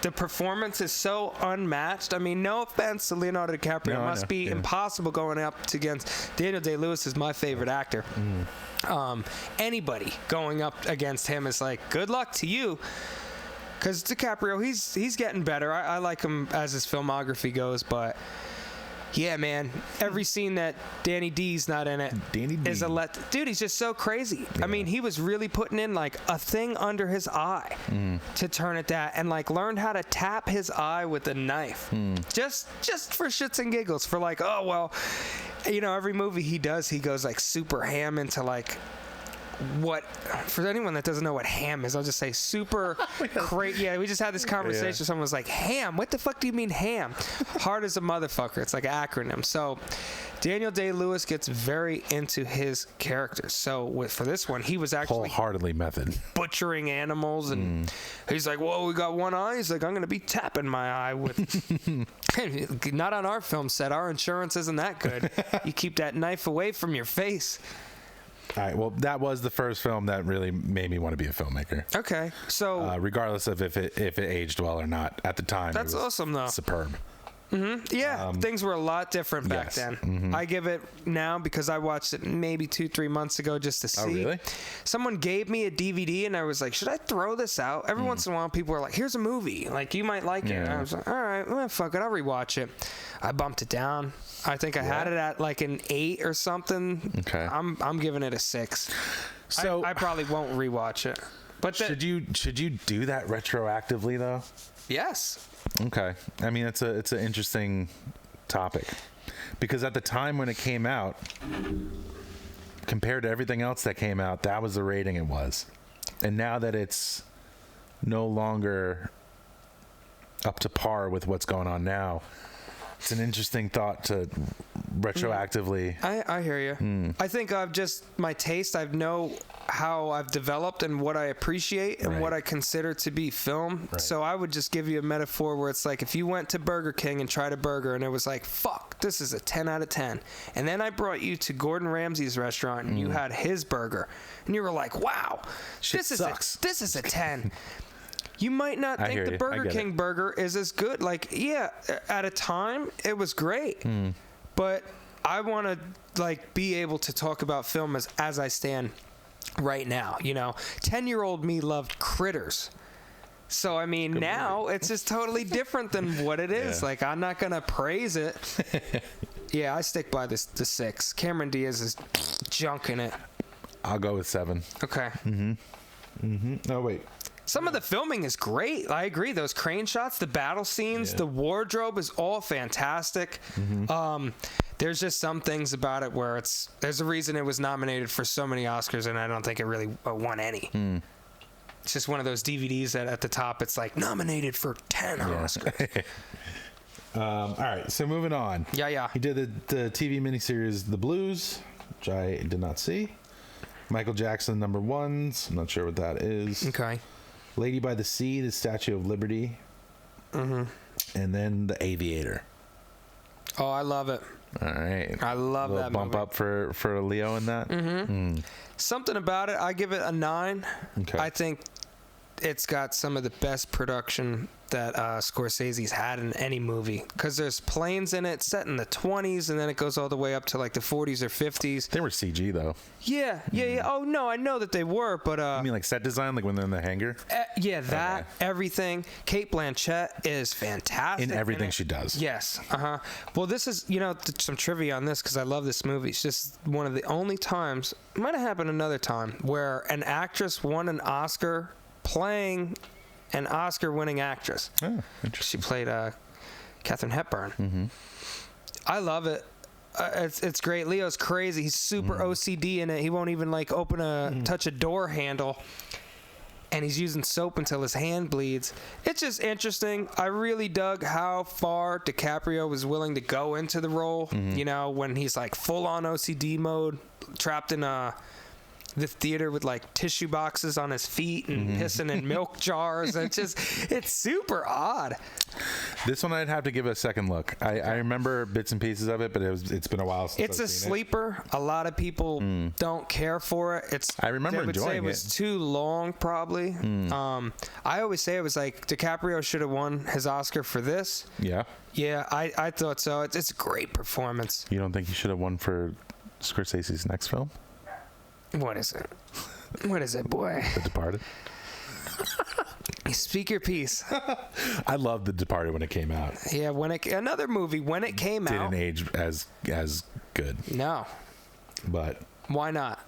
the performance is so unmatched. I mean, no offense to Leonardo DiCaprio. It must be impossible going up against Daniel Day-Lewis is my favorite actor. Anybody going up against him is like, good luck to you. Because DiCaprio, he's getting better. I like him as his filmography goes, but yeah, man. Every scene that Danny D's not in it is a dude, he's just so crazy. Yeah. I mean, he was really putting in like a thing under his eye to turn it that, and like learned how to tap his eye with a knife. Just for shits and giggles, for like, oh well, every movie he does, he goes like super ham into like what, for anyone that doesn't know what ham is, I'll just say super crazy. Yeah, we just had this conversation. Someone was like, ham? What the fuck do you mean ham? Hard as a motherfucker. It's like an acronym. So Daniel Day-Lewis gets very into his characters. So for this one, he was actually wholeheartedly method butchering animals, and he's like, whoa, we got one eye. He's like, I'm gonna be tapping my eye with not on our film set. Our insurance isn't that good. You keep that knife away from your face. All right, well, that was the first film that really made me want to be a filmmaker. Okay, so regardless of if it aged well or not, at the time, that's it was awesome though. Superb. Yeah, things were a lot different back then. I give it now because I watched it maybe 2-3 months ago just to see. Oh, really? Someone gave me a DVD and I was like, should I throw this out? Every once in a while, people are like, here's a movie. Like, you might like it. And I was like, all right, well, fuck it. I'll rewatch it. I bumped it down. I think I had it at like an 8 or something. Okay. I'm giving it a 6. So I probably won't rewatch it. But should you do that retroactively though? Yes. Okay. I mean, it's an interesting topic because at the time when it came out, compared to everything else that came out, that was the rating it was. And now that it's no longer up to par with what's going on now, it's an interesting thought to retroactively. I hear you. I think I've just my taste. I know how I've developed and what I appreciate and what I consider to be film. Right. So I would just give you a metaphor where it's like if you went to Burger King and tried a burger and it was like, fuck, this is a 10 out of 10. And then I brought you to Gordon Ramsay's restaurant and you had his burger and you were like, wow, this is a 10. You might not think the Burger King burger is as good. Like, yeah, at a time, it was great. But I want to, like, be able to talk about film as I stand right now. 10-year-old me loved Critters. So, I mean, now it's just totally different than what it is. Yeah. Like, I'm not going to praise it. Yeah, I stick by the 6. Cameron Diaz is junk in it. I'll go with 7. Okay. Oh, wait. Some of the filming is great. I agree. Those crane shots, the battle scenes, the wardrobe is all fantastic. There's just some things about it where there's a reason it was nominated for so many Oscars, and I don't think it really won any. It's just one of those DVDs that at the top it's like nominated for 10 Oscars. All right, so moving on. Yeah. He did the TV miniseries The Blues, which I did not see. Michael Jackson, Number Ones. I'm not sure what that is. Okay. Lady by the Sea, The Statue of Liberty. And then The Aviator. Oh, I love it. All right. I love that bump movie. up for Leo in that. Something about it, I give it a 9. Okay. I think it's got some of the best production that Scorsese's had in any movie, because there's planes in it set in the 20s, and then it goes all the way up to like the 40s or 50s. They were CG though. Yeah. Oh no, I know that they were, but I mean, like set design, like when they're in the hangar. Everything. Kate Blanchett is fantastic in everything she does. Yes. Well, this is some trivia on this, because I love this movie. It's just one of the only times, it might have happened another time, where an actress won an Oscar playing an Oscar-winning actress. Oh, interesting. She played Katharine Hepburn. I love it. It's great. Leo's crazy. He's super OCD in it. He won't even like touch a door handle, and he's using soap until his hand bleeds. It's just interesting. I really dug how far DiCaprio was willing to go into the role. When he's like full on OCD mode, trapped in the theater with like tissue boxes on his feet and pissing in milk jars. It's super odd. This one I'd have to give it a second look. I remember bits and pieces of it, but it's been a while since it's I've a seen sleeper. A lot of people don't care for it. I remember would enjoying say it was too long, probably. I always say it was like DiCaprio should have won his Oscar for this. Yeah. Yeah, I thought so. It's a great performance. You don't think he should have won for Scorsese's next film? What is it? What is it, boy? The Departed. Speak your piece. I loved The Departed when it came out. Yeah, another movie when it came out didn't age as good. No. But why not?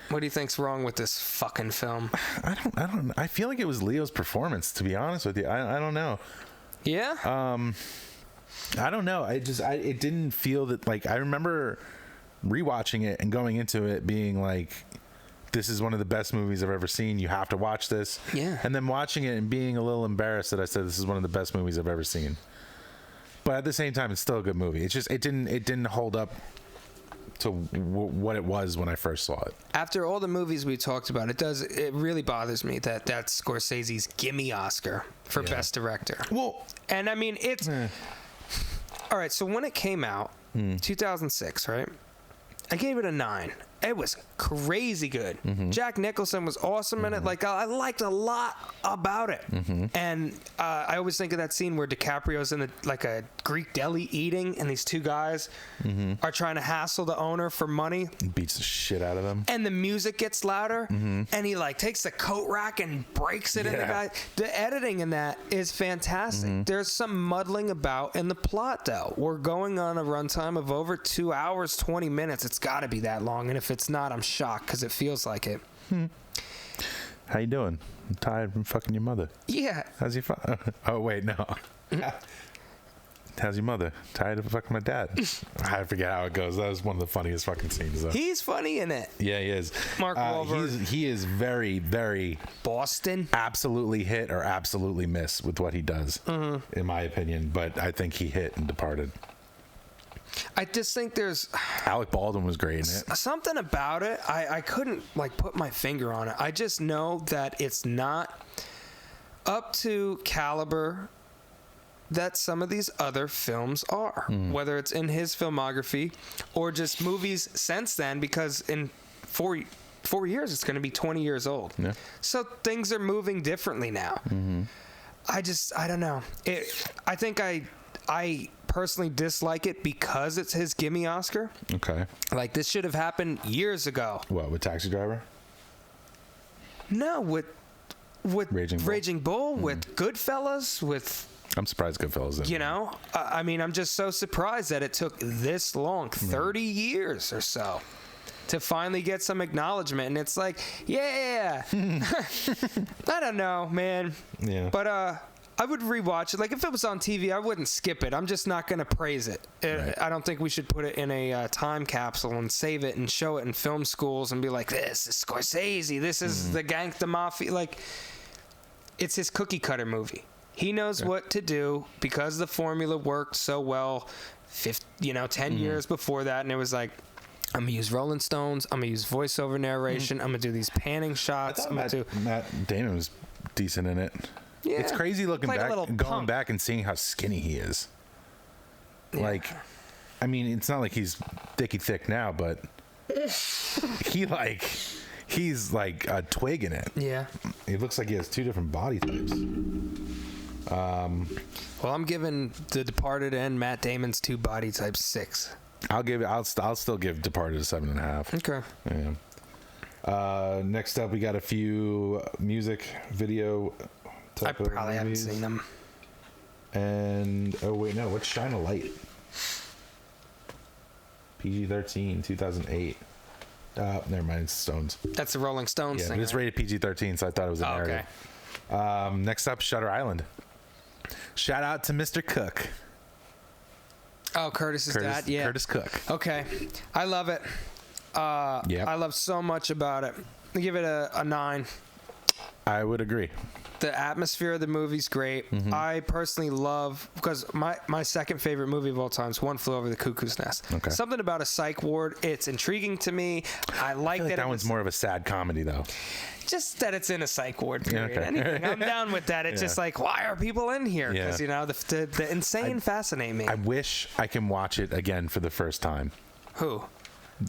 What do you think's wrong with this fucking film? I don't. I feel like it was Leo's performance. To be honest with you, I don't know. Yeah. I don't know. It didn't feel that. Like, I remember rewatching it and going into it being like, this is one of the best movies I've ever seen. You have to watch this. Yeah. And then watching it and being a little embarrassed that I said this is one of the best movies I've ever seen. But at the same time, it's still a good movie. It's just it didn't hold up to what it was when I first saw it. After all the movies we talked about, it really bothers me that that's Scorsese's gimme Oscar for Best Director. Well, and I mean, it's all right. So when it came out, 2006, right? I gave it a 9. It was crazy good. Jack Nicholson was awesome in it. Like, I liked a lot about it. And I always think of that scene where DiCaprio's in a Greek deli eating, and these two guys are trying to hassle the owner for money. Beats the shit out of them. And the music gets louder, and he like takes the coat rack and breaks it in the guy. The editing in that is fantastic. There's some muddling about in the plot, though. We're going on a runtime of over 2 hours, 20 minutes. It's got to be that long, and if it's not, I'm shocked because it feels like it. How you doing? I'm tired from fucking your mother. Yeah. How's your Oh, wait, no. How's your mother? Tired of fucking my dad. I forget how it goes. That was one of the funniest fucking scenes, though. He's funny in it. Yeah, he is. Mark Wahlberg. He is very, very Boston. Absolutely hit or absolutely miss with what he does, in my opinion. But I think he hit and Departed. I just think there's Alec Baldwin was great in it. Something about it. I couldn't like put my finger on it. I just know that it's not up to caliber that some of these other films are, whether it's in his filmography or just movies since then, because in 4 years it's going to be 20 years old. Yeah. So things are moving differently now. I don't know. I think I personally dislike it because it's his gimme Oscar. Okay. Like, this should have happened years ago. What, with Taxi Driver? No, with Raging Bull, with Goodfellas, with... I'm surprised Goodfellas didn't. You know? I mean, I'm just so surprised that it took this long, 30 years or so, to finally get some acknowledgement. And it's like, yeah. I don't know, man. Yeah. But, I would rewatch it. Like, if it was on TV, I wouldn't skip it. I'm just not going to praise it. Right. I don't think we should put it in a time capsule and save it and show it in film schools and be like, this is Scorsese. This is the Gangsta Mafia. Like, it's his cookie cutter movie. He knows what to do because the formula worked so well 10 years before that. And it was like, I'm going to use Rolling Stones. I'm going to use voiceover narration. I'm going to do these panning shots. Matt Damon was decent in it. Yeah. It's crazy going back and seeing how skinny he is. Like, I mean, it's not like he's thick now, but he's like a twig in it. Yeah. It looks like he has 2 different body types. Well, I'm giving The Departed and Matt Damon's 2 body types 6. I'll still give Departed a 7.5. Okay. Yeah. Next up, we got a few music video type of probably haven't seen them. And what's Shine a Light? PG-13, 2008. Never mind, it's Stones. That's the Rolling Stones thing. It's rated PG-13, so I thought it was a narrative. Okay. Next up, Shutter Island. Shout out to Mr. Cook. Oh, Curtis's dad? Yeah. Curtis Cook. Okay. I love it. I love so much about it. I give it a 9. I would agree. The atmosphere of the movie's great. Mm-hmm. I personally love, because my second favorite movie of all time is One Flew Over the Cuckoo's Nest. Okay. Something about a psych ward. It's intriguing to me. I like that one's more of a sad comedy, though. Just that it's in a psych ward, period. Okay. Anything. I'm down with that. It's just like, why are people in here? Because, the insane fascinate me. I wish I can watch it again for the first time. Who?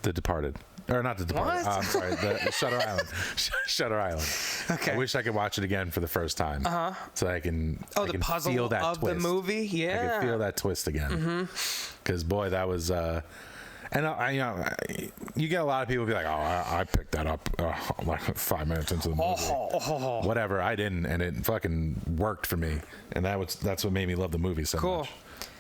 The Departed. Or not The Departed. I'm sorry. The Shutter Island. Shutter Island. Okay. I wish I could watch it again for the first time. So I can. The puzzle feel that of twist. The movie. Yeah. I can feel that twist again. Because boy, that was. And you get a lot of people be like, "Oh, I picked that up like 5 minutes into the movie." Whatever, I didn't, and it fucking worked for me, and that's what made me love the movie so much.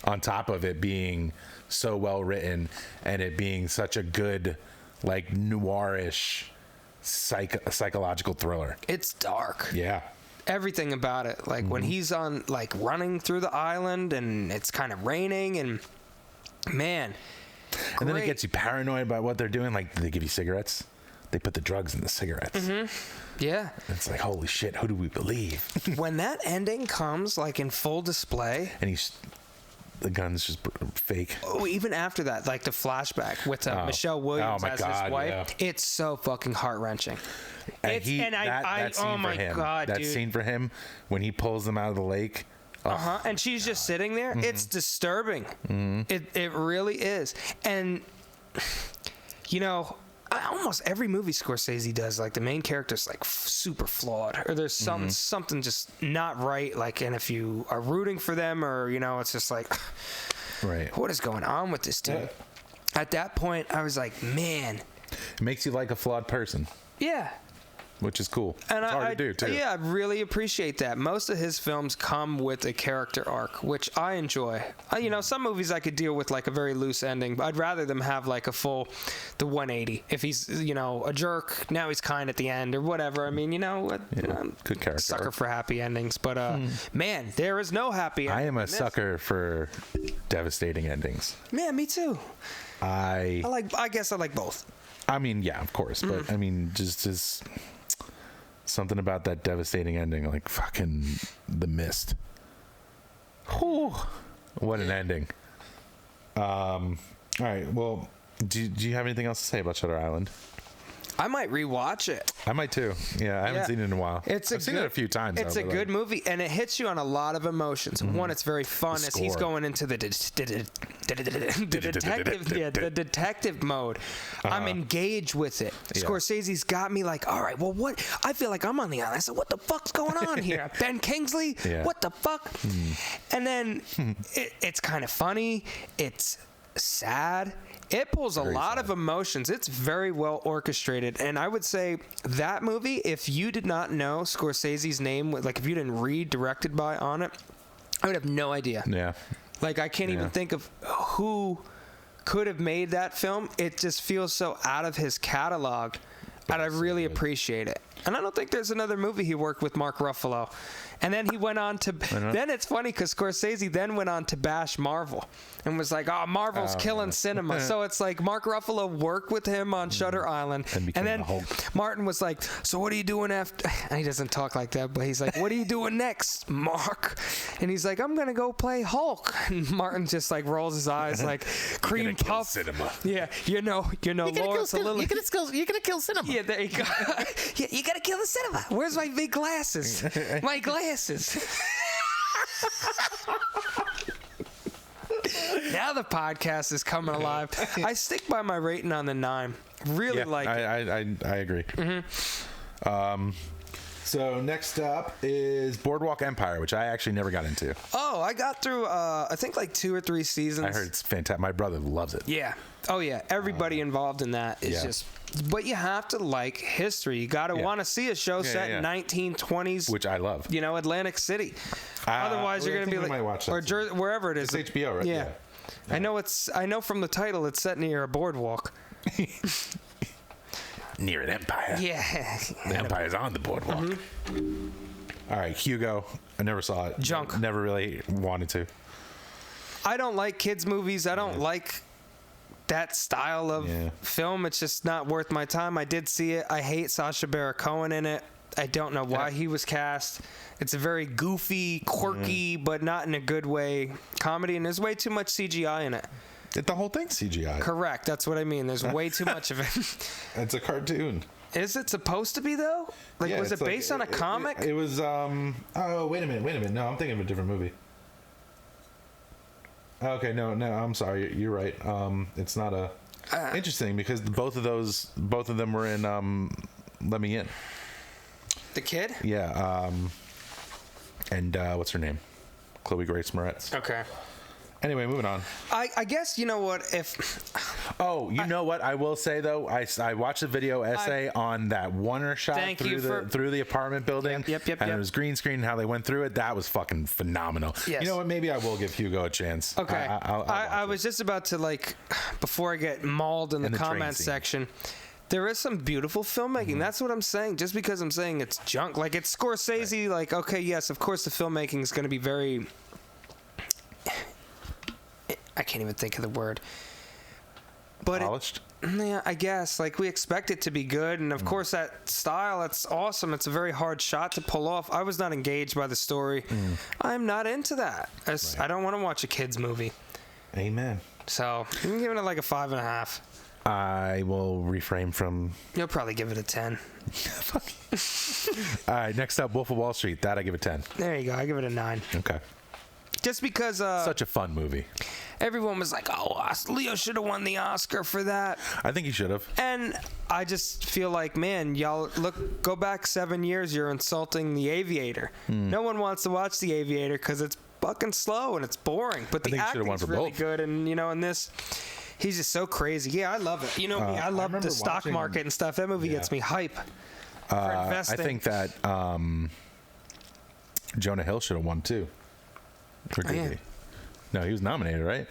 On top of it being so well written, and it being such a good, like noirish, psychological thriller. It's dark. Yeah. Everything about it, like when he's on, like running through the island, and it's kind of raining, and man. And then it gets you paranoid about what they're doing. Like, they give you cigarettes. They put the drugs in the cigarettes. Yeah. It's like, holy shit, who do we believe? When that ending comes, like, in full display. And the gun's just fake. Oh, even after that, like the flashback with Michelle Williams as his wife. Yeah. It's so fucking heart-wrenching. And that scene for him, that scene for him, when he pulls them out of the lake. And she's just sitting there. It's disturbing. It really is. And almost every movie Scorsese does, like the main character's like super flawed, or there's something just not right. Like, and if you are rooting for them, or it's just like, right, what is going on with this dude? Yeah. At that point, I was like, man, it makes you like a flawed person. Yeah. Which is cool. And it's hard to do, too. Yeah, I really appreciate that. Most of his films come with a character arc, which I enjoy. Some movies I could deal with like a very loose ending, but I'd rather them have like the 180. If he's, a jerk, now he's kind at the end or whatever. I mean, good character. Sucker arc for happy endings. But, man, there is no happy ending. I am a sucker for devastating endings. Yeah, me too. I guess I like both. I mean, yeah, of course. But, I mean, just something about that devastating ending, like fucking The Mist. Whew. What an ending. All right, well, do you have anything else to say about Shutter Island? I might rewatch it. I might too. Yeah, I haven't seen it in a while. I've seen it a few times. It's a good movie, and it hits you on a lot of emotions. One, it's very fun as he's going into the detective mode. I'm engaged with it. Scorsese's got me like, all right, well, what? I feel like I'm on the island. I said, what the fuck's going on here? Ben Kingsley? Yeah. What the fuck? And then it's kind of funny. It's sad. It pulls a lot of emotions. It's very well orchestrated. And I would say that movie, if you did not know Scorsese's name, like if you didn't read directed by on it, I would have no idea. Yeah. Like I can't even think of who could have made that film. It just feels so out of his catalog. And I really appreciate it. And I don't think there's another movie he worked with Mark Ruffalo. And then he went on to... Then it's funny because Scorsese then went on to bash Marvel. And was like, Marvel's killing cinema. So it's like Mark Ruffalo worked with him on Shutter Island. And then Martin was like, so what are you doing after... And he doesn't talk like that, but he's like, what are you doing next, Mark? And he's like, I'm going to go play Hulk. And Martin just like rolls his eyes like, cream puff. Cinema. Yeah, Lawrence a little... You're going to kill cinema. Yeah, there you go. Yeah, you got to kill the cinema. Where's my big glasses? My glasses. Now now the podcast is coming alive. I stick by my rating on the 9. Really like it. I agree. So next up is Boardwalk Empire, which I actually never got into. Oh, I got through, I think like 2 or 3 seasons. I heard it's fantastic. My brother loves it. Yeah. Oh, yeah. Everybody involved in that is just... But you have to like history. You got to want to see a show set in 1920s. Which I love. You know, Atlantic City. Otherwise, you're going to be like... Or wherever it is. It's HBO, right? Yeah. I know from the title it's set near a boardwalk. Near an empire. Yeah. The empire's on the boardwalk. All right, Hugo. I never saw it. Junk. Never really wanted to. I don't like kids' movies. I don't like that style of film. It's just not worth my time. I did see it. I hate Sacha Baron Cohen in it. I don't know why he was cast. It's a very goofy, quirky, but not in a good way comedy, and there's way too much CGI in it. The whole thing's CGI. Correct. That's what I mean. There's way too much of it. It's a cartoon. Is it supposed to be, though? Like, was it based on a comic? It was, oh, wait a minute. No, I'm thinking of a different movie. Okay, no, I'm sorry. You're right. It's not a... interesting, because both of them were in, Let Me In. The kid? Yeah, and, what's her name? Chloe Grace Moretz. Okay. Anyway, moving on. I guess, you know what, know what? I will say, though, I watched a video essay on that Warner shot through the apartment building. Yep. And it was green screen and how they went through it. That was fucking phenomenal. Yes. You know what? Maybe I will give Hugo a chance. Okay. I was just about to, like, before I get mauled in the comment section, there is some beautiful filmmaking. That's what I'm saying. Just because I'm saying it's junk. Like, it's Scorsese, like, okay, yes, of course the filmmaking is going to be very... I can't even think of the word. But polished? Yeah, I guess. Like, we expect it to be good. And, of course, that style, it's awesome. It's a very hard shot to pull off. I was not engaged by the story. I'm not into that. I don't want to watch a kid's movie. Amen. So, I'm giving it like a 5.5. I will refrain from... You'll probably give it a 10. All right, next up, Wolf of Wall Street. That I give a 10. There you go. I give it a 9. Okay. Just because... Such a fun movie. Everyone was like, oh, Leo should have won the Oscar for that. I think he should have. And I just feel like, man, y'all, go back 7 years, you're insulting The Aviator. No one wants to watch The Aviator because it's fucking slow and it's boring. But the acting's really good. And, you know, in this, he's just so crazy. Yeah, I love it. You know me, I love the stock market and stuff. That movie gets me hype for investing. I think that Jonah Hill should have won, too. Or did he? No, he was nominated, right?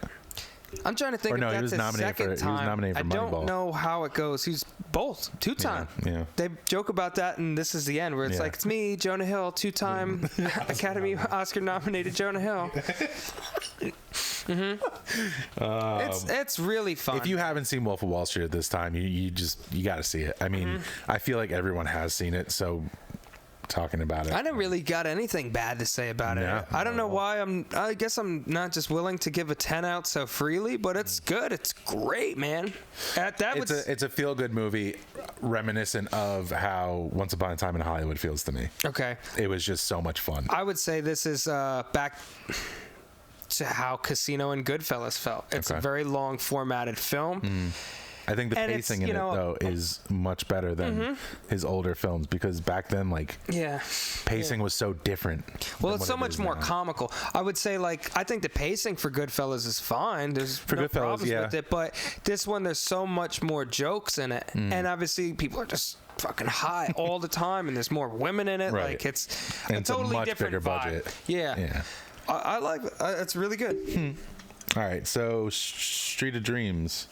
I'm trying to think if that's his second time. He was nominated for Moneyball. I don't know how it goes. He's both. 2-time. Yeah. They joke about that, and This Is the End, where it's like, it's me, Jonah Hill, 2-time Academy Oscar nominated Jonah Hill. It's really fun. If you haven't seen Wolf of Wall Street at this time, you got to see it. I mean, I feel like everyone has seen it, so... talking about it. I never really got anything bad to say about it. I don't know why. I guess I'm not just willing to give a 10 out so freely, but it's good. It's great, man. It's a feel-good movie reminiscent of how Once Upon a Time in Hollywood feels to me. Okay. It was just so much fun. I would say this is back to how Casino and Goodfellas felt. It's a very long formatted film. I think the pacing in it, though, is much better than his older films, because back then, pacing was so different. Well, it's so much more comical. I would say, I think the pacing for Goodfellas is fine. There's no problems with it, but this one, there's so much more jokes in it. And obviously, people are just fucking high all the time, and there's more women in it. Right. Like, it's a totally different bigger budget. Yeah. I like it. It's really good. All right, so Street of Dreams.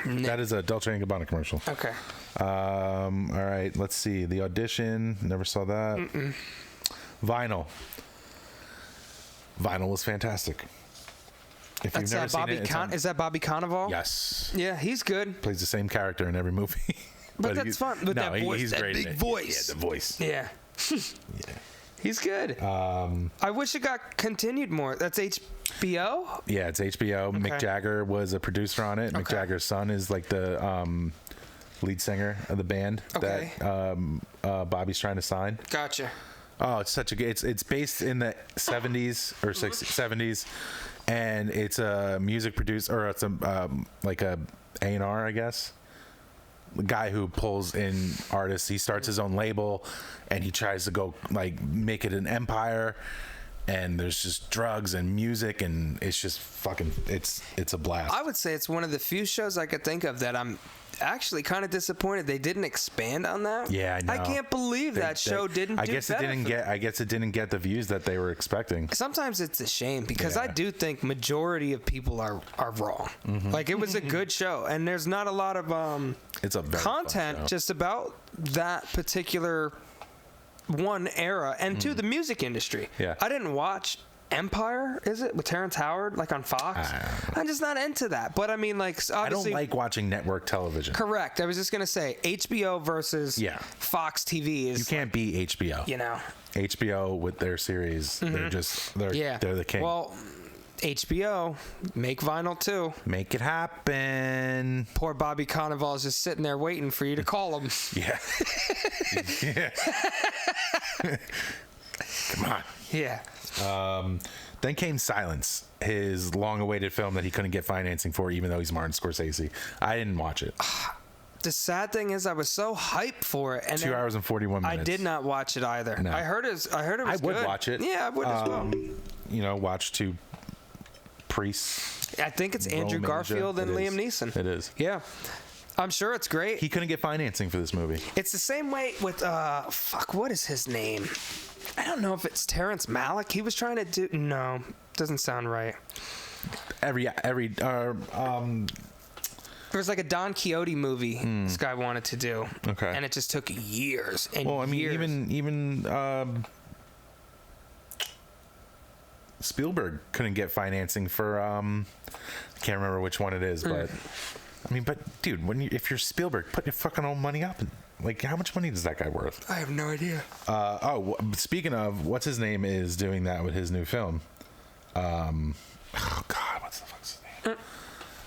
That is a Dolce & Gabbana commercial. Okay. All right, let's see. The Audition. Never saw that. Vinyl. Vinyl was fantastic. If you've never seen it, is that Bobby Cannavale? Yes. Yeah, he's good. Plays the same character in every movie. But that's fun. With that voice, he's that great big voice. Yeah, the voice. Yeah. He's good. I wish it got continued more. That's HBO? Yeah, it's HBO. Okay. Mick Jagger was a producer on it. Mick Jagger's son is like the lead singer of the band that Bobby's trying to sign. Gotcha. Oh, it's such a good. It's based in the 70s or 60s, 70s, and it's a music producer, or it's a like a A&R, I guess. The guy who pulls in artists. He starts his own label, and he tries to go like make it an empire. And there's just drugs and music, and it's just fucking. It's a blast. I would say it's one of the few shows I could think of that I'm actually kind of disappointed they didn't expand on that. Yeah, I know. I can't believe that show didn't. I guess it didn't get the views that they were expecting. Sometimes it's a shame because I do think majority of people are wrong. Mm-hmm. Like, it was a good show, and there's not a lot of it's a very content just about that particular one era, and two, the music industry. Yeah, I didn't watch Empire, is it, with Terrence Howard, like on Fox? I'm just not into that. But I mean, like, obviously, I don't like watching network television. Correct. I was just gonna say HBO versus Fox TV is. You can't beat HBO. You know, HBO with their series, they're the king. Well, HBO, make vinyl too. Make it happen. Poor Bobby Cannavale is just sitting there waiting for you to call him. Yeah. Yeah. Come on. Yeah. Then came Silence, his long-awaited film that he couldn't get financing for, even though he's Martin Scorsese. I didn't watch it. The sad thing is, I was so hyped for it, and 2 hours and 41 minutes. I did not watch it either. No. I heard it was I would good. watch it. Yeah, I would as well. You know, watch two priests. I think it's Andrew Garfield and Liam Neeson. It is. Yeah. I'm sure it's great. He couldn't get financing for this movie. It's the same way with what is his name? I don't know if it's Terrence Malick. He was trying to do. No, doesn't sound right. There was like a Don Quixote movie this guy wanted to do. Okay. And it just took years and well, I mean, years. even Spielberg couldn't get financing for I can't remember which one it is, but I mean, but dude, if you're Spielberg, put your fucking own money up, and like, how much money is that guy worth? I have no idea. Speaking of, what's his name is doing that with his new film. Oh God, what's the fuck's his name?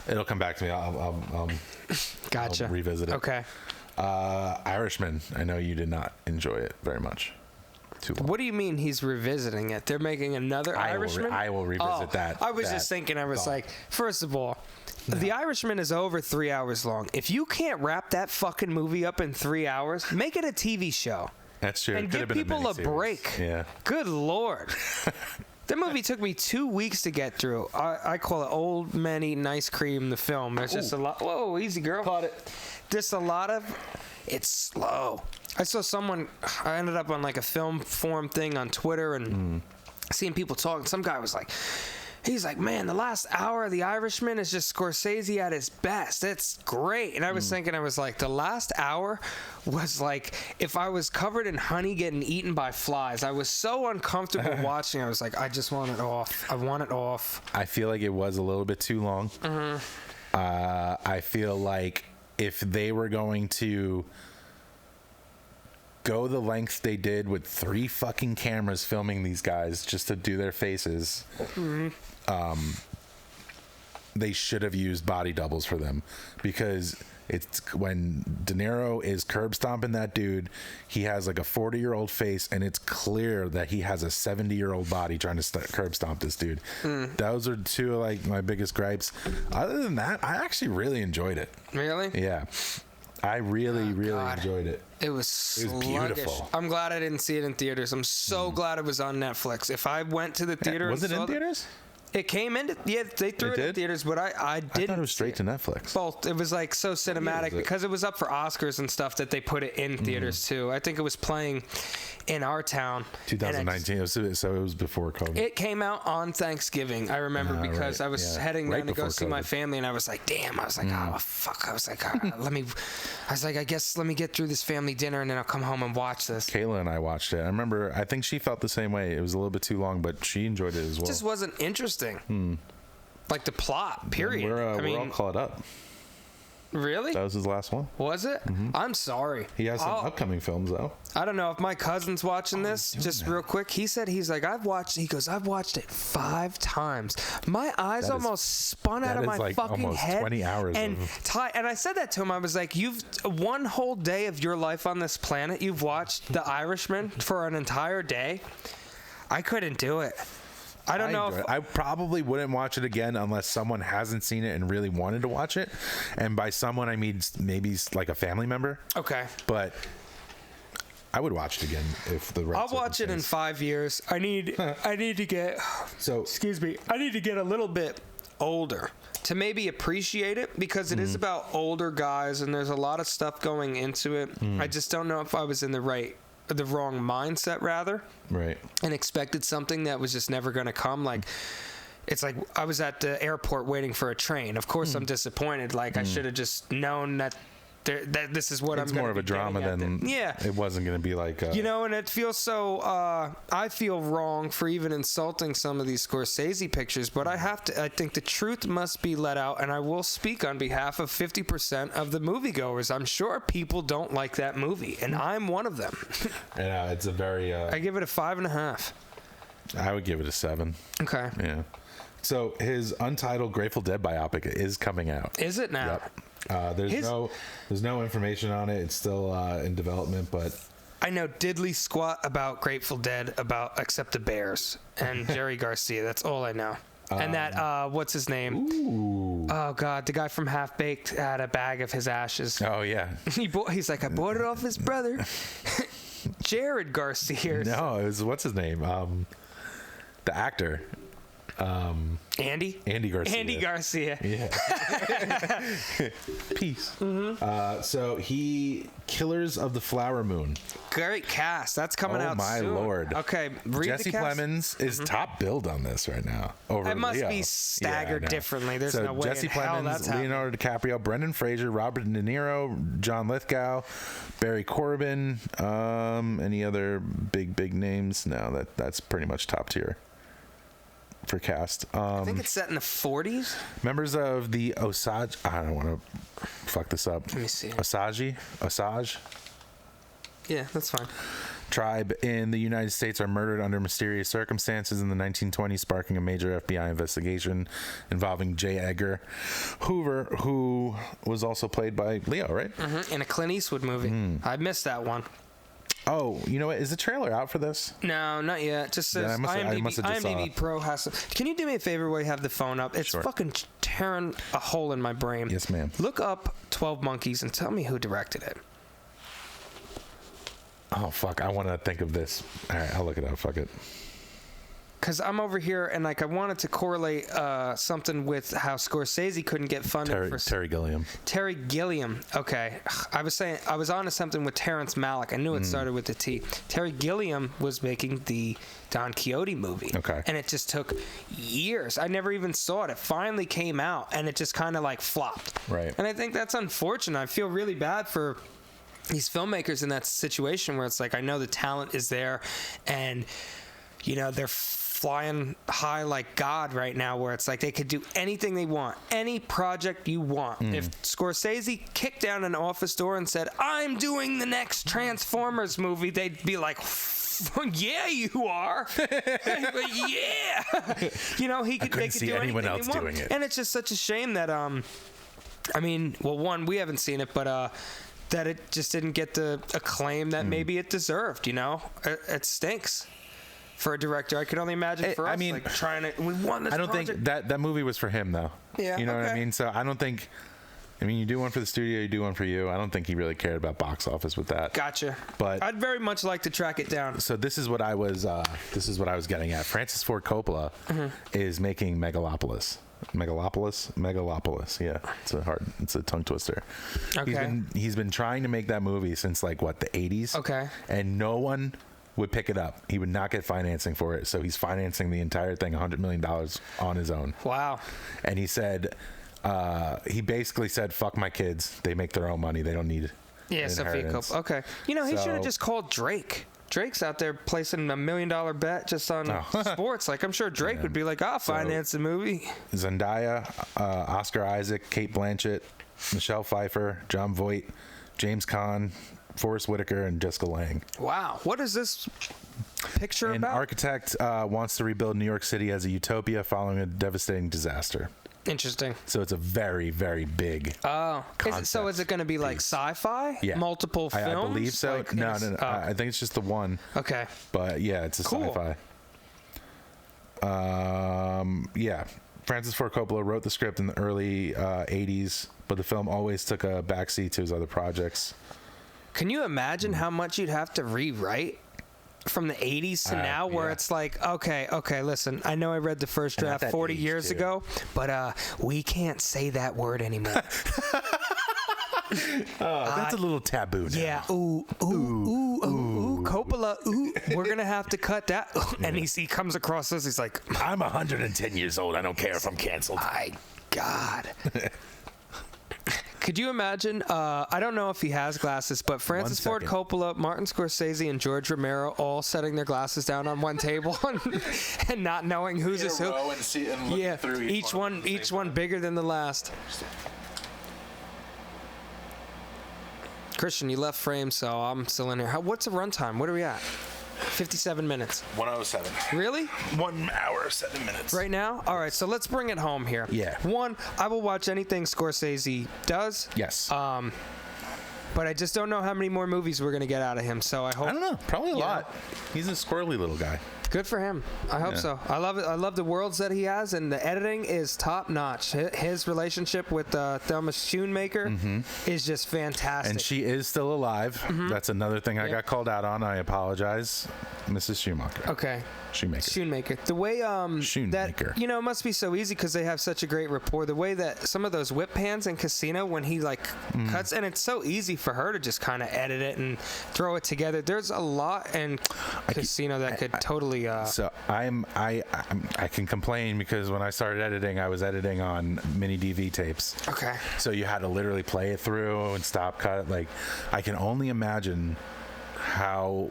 It'll come back to me. I'll gotcha. I'll revisit it. Okay. Irishman. I know you did not enjoy it very much. Too long. What do you mean he's revisiting it? They're making another Irishman? I will revisit that. I was just thinking, I was like, first of all, The Irishman is over 3 hours long. If you can't wrap that fucking movie up in 3 hours, make it a TV show. That's true. And give people a break. Yeah. Good Lord. That movie took me 2 weeks to get through. I call it Old Men Eating Ice Cream, the film. There's just a lot. Whoa, easy, girl. Caught it. Just a lot of. It's slow. I saw someone. I ended up on like a film forum thing on Twitter and seeing people talking. Some guy was like, he's like, man, the last hour of The Irishman is just Scorsese at his best. It's great. And I was thinking, I was like, the last hour was like if I was covered in honey getting eaten by flies. I was so uncomfortable watching. I was like, I just want it off. I want it off. I feel like it was a little bit too long. I feel like if they were going to go the length they did with 3 fucking cameras filming these guys just to do their faces, they should have used body doubles for them, because it's when De Niro is curb stomping that dude, he has like a 40-year-old face, and it's clear that he has a 70-year-old body trying to curb stomp this dude. Those are two of like my biggest gripes. Other than that, I actually really enjoyed it. Really? Yeah. I really enjoyed it. It was beautiful. I'm glad I didn't see it in theaters. I'm so glad it was on Netflix. If I went to the theater, was it in theaters? It came into they threw it in theaters, but I didn't. I thought it was straight to Netflix. Both. It was like so cinematic because it was up for Oscars and stuff that they put it in theaters too. I think it was playing in our town. 2019, so it was before COVID. It came out on Thanksgiving. I remember because I was heading down to go see my family, and I was like, damn. I was like, oh fuck. I was like, I guess let me get through this family dinner, and then I'll come home and watch this. Kayla and I watched it. I remember. I think she felt the same way. It was a little bit too long, but she enjoyed it as well. It just wasn't interesting. Like the plot. Period. We're all caught up. I mean, all caught up. Really? That was his last one. Was it? Mm-hmm. I'm sorry. He has some upcoming films, though. I don't know if my cousin's watching this. Just real quick, he said I've watched it 5 times. My eyes almost spun out of my like fucking almost head. 20 hours. And I said that to him. I was like, "You've one whole day of your life on this planet. You've watched The Irishman for an entire day." I couldn't do it. I don't know. I probably wouldn't watch it again unless someone hasn't seen it and really wanted to watch it. And by someone, I mean maybe like a family member. Okay. But I would watch it again if the right. I'll watch it in 5 years. I need to get. So excuse me. I need to get a little bit older to maybe appreciate it, because it is about older guys and there's a lot of stuff going into it. I just don't know if I was in the wrong mindset, rather. Right. And expected something that was just never going to come. Like, it's like I was at the airport waiting for a train. Of course, I'm disappointed. Like, I should have just known that this is what I'm going to be. It's more of a drama than it wasn't going to be like and it feels so I feel wrong for even insulting some of these Scorsese pictures, but I think the truth must be let out, and I will speak on behalf of 50% of the moviegoers. I'm sure people don't like that movie, and I'm one of them. Yeah, it's a very I give it a 5.5. I would give it a 7. Okay. Yeah. So his Untitled Grateful Dead biopic is coming out. Is it now? Yep. There's no information on it. It's still in development, but I know diddly squat about Grateful Dead except the Bears and Jerry Garcia. That's all I know. And that what's his name? Ooh. Oh God, the guy from Half Baked had a bag of his ashes. Oh yeah. He's like, I bought it off his brother, Jared Garcia. No, it was what's his name? The actor. Andy Garcia. Yeah. Peace. So Killers of the Flower Moon. Great cast. That's coming out soon. Oh my lord. Okay, Jesse Plemons is top billed on this right now. Over it must Leo. be staggered differly. There's no way Jesse in hell that's happening. Leonardo DiCaprio, Brendan Fraser, Robert De Niro, John Lithgow, Barry Corbin, any other big names? No, that's pretty much top tier for cast. I think it's set in the 40s. Members of the Osage. I don't want to fuck this up. Let me see. Osage. Yeah, that's fine. Tribe in the United States are murdered under mysterious circumstances in the 1920s, sparking a major FBI investigation involving J. Edgar Hoover, who was also played by Leo, right? In a Clint Eastwood movie. I missed that one. Oh, you know what? Is the trailer out for this? No, not yet. Just says IMDb Pro has to. Can you do me a favor while you have the phone up? It's fucking tearing a hole in my brain. Yes, ma'am. Look up 12 Monkeys and tell me who directed it. Oh, fuck. I want to think of this. All right, I'll look it up. Fuck it. Because I'm over here and like I wanted to correlate something with how Scorsese couldn't get funded for Terry Gilliam. Terry Gilliam. Okay, I was on to something with Terrence Malick. I knew it started with the T. Terry Gilliam was making the Don Quixote movie. Okay, and it just took years. I never even saw it. It finally came out and it just kind of like flopped. Right. And I think that's unfortunate. I feel really bad for these filmmakers in that situation where it's like I know the talent is there, and they're flying high like God right now, where it's like they could do anything they want, any project you want. If Scorsese kicked down an office door and said, I'm doing the next Transformers movie, they'd be like, yeah, you are. But yeah. They could see do anyone anything else they want. doing it. And it's just such a shame that, one, we haven't seen it, but that it just didn't get the acclaim that maybe it deserved, It stinks. For a director, I could only imagine for us, we won this project. I don't think that movie was for him, though. Yeah, you know what I mean? So I don't think. You do one for the studio, you do one for you. I don't think he really cared about box office with that. Gotcha. But I'd very much like to track it down. So this is what I was getting at. Francis Ford Coppola is making Megalopolis. Yeah, it's a tongue twister. Okay. He's been trying to make that movie since the 80s. Okay. And no one would pick it up. He would not get financing for it, so he's financing the entire thing, $100 million on his own. Wow. And he said, he basically said, fuck my kids. They make their own money. They don't need Sophia Coppola. Okay. He should have just called Drake. Drake's out there placing $1 million bet just on sports. Like, I'm sure Drake would be like, I'll finance the movie. Zendaya, Oscar Isaac, Cate Blanchett, Michelle Pfeiffer, Jon Voight, James Caan, Forrest Whitaker, and Jessica Lange. Wow. What is this picture about? An architect wants to rebuild New York City as a utopia following a devastating disaster. Interesting. So it's a very, very big concept. So is it going to be like sci-fi? Yeah. Multiple films? I believe so. Like, no. I think it's just the one. Okay. But yeah, it's a sci-fi. Yeah. Francis Ford Coppola wrote the script in the early 80s, but the film always took a backseat to his other projects. Can you imagine how much you'd have to rewrite from the 80s to now, where it's like, okay, listen, I know I read the first draft 40 years ago, but we can't say that word anymore. That's a little taboo now. Yeah, ooh, Coppola, we're going to have to cut that. And he comes across this, he's like, I'm 110 years old, I don't care if I'm canceled. My God. Could you imagine, I don't know if he has glasses, but Francis Ford Coppola, Martin Scorsese, and George Romero all setting their glasses down on one table and not knowing who's who. Yeah, each one bigger than the last. Christian, you left frame, so I'm still in here. What's the runtime? What are we at? 57 minutes. 107. Really? 1 hour, 7 minutes. Right now? All right, so let's bring it home here. Yeah. One, I will watch anything Scorsese does. Yes. But I just don't know how many more movies we're going to get out of him, so I hope... I don't know. Probably a lot. He's a squirrely little guy. Good for him. I hope so. I love it. I love the worlds that he has, and the editing is top notch. His relationship with Thelma Schoonmaker is just fantastic. And she is still alive. That's another thing I got called out on. I apologize, Mrs. Schumacher. Okay. Schoonmaker. The way Schoonmaker. that it must be so easy because they have such a great rapport. The way that some of those whip pans in Casino when he cuts, and it's so easy for her to just kind of edit it and throw it together. There's a lot in Casino that could totally. So I can complain because when I started editing, I was editing on mini DV tapes. Okay. So you had to literally play it through and stop cut. Like, I can only imagine how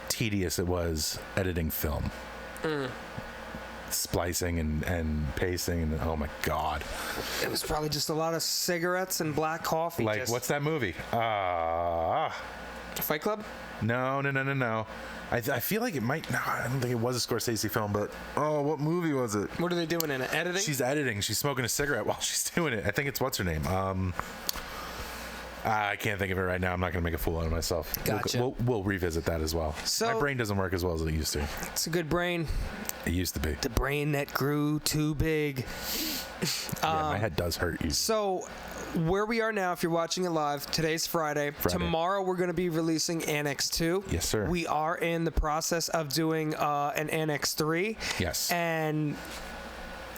tedious it was editing film. Splicing and pasting, and oh my God. It was probably just a lot of cigarettes and black coffee. Like, what's that movie? Fight Club? No. I feel like it might. No, I don't think it was a Scorsese film, but what movie was it? What are they doing in it? Editing? She's editing. She's smoking a cigarette while she's doing it. I think it's what's her name. I can't think of it right now. I'm not going to make a fool out of myself. Gotcha. We'll revisit that as well. So, my brain doesn't work as well as it used to. It's a good brain. It used to be. The brain that grew too big. My head does hurt you. So, where we are now, if you're watching it live, today's Friday. Tomorrow we're going to be releasing Annex 2. Yes, sir. We are in the process of doing an Annex 3. Yes. And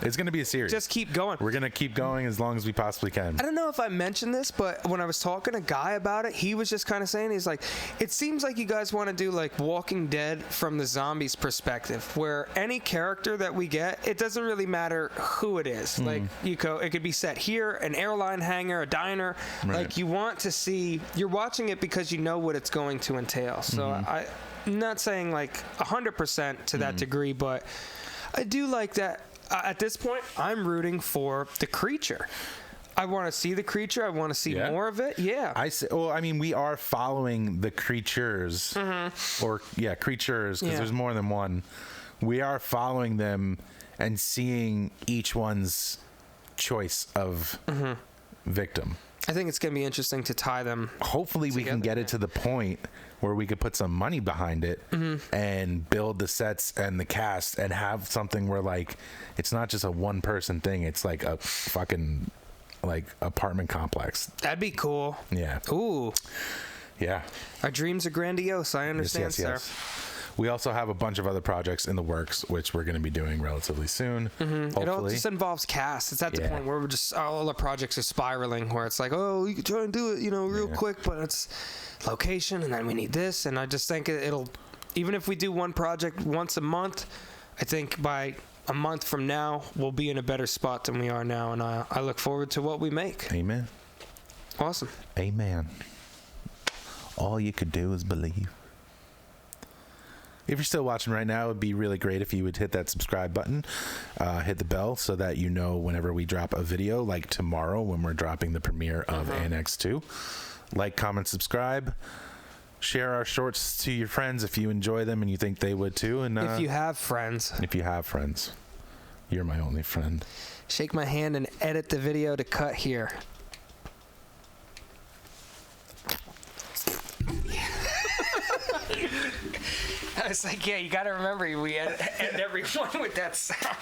it's going to be a series. Just keep going. We're going to keep going as long as we possibly can. I don't know if I mentioned this, but when I was talking to Guy about it, he was just kind of saying, he's like, it seems like you guys want to do like Walking Dead from the zombies perspective, where any character that we get, it doesn't really matter who it is. Like, it could be set here, an airline hangar, a diner. Right. Like, you want to see, you're watching it because you know what it's going to entail. So I'm not saying like 100% to that degree, but I do like that. At this point, I'm rooting for the creature. I want to see the creature. I want to see more of it. Yeah. We are following the creatures, creatures, because there's more than one. We are following them and seeing each one's choice of victim. I think it's going to be interesting to tie them. Hopefully we can get it to the point where we could put some money behind it and build the sets and the cast and have something where, like, it's not just a one person thing. It's like a fucking like apartment complex. That'd be cool. Yeah. Ooh. Yeah. Our dreams are grandiose. I understand, sir. We also have a bunch of other projects in the works, which we're going to be doing relatively soon. It all just involves cast. It's at the point where we're just, all the projects are spiraling, where it's like, oh, you can try and do it, real quick, but it's location, and then we need this. And I just think it'll, even if we do one project once a month, I think by a month from now, we'll be in a better spot than we are now. And I look forward to what we make. Amen. Awesome. Amen. All you could do is believe. If you're still watching right now, it would be really great if you would hit that subscribe button, hit the bell so that you know whenever we drop a video, like tomorrow when we're dropping the premiere of Annex 2. Like, comment, subscribe. Share our shorts to your friends if you enjoy them and you think they would too. And if you have friends. If you have friends. You're my only friend. Shake my hand and edit the video to cut here. I was like, yeah, you got to remember, we end every one with that sound.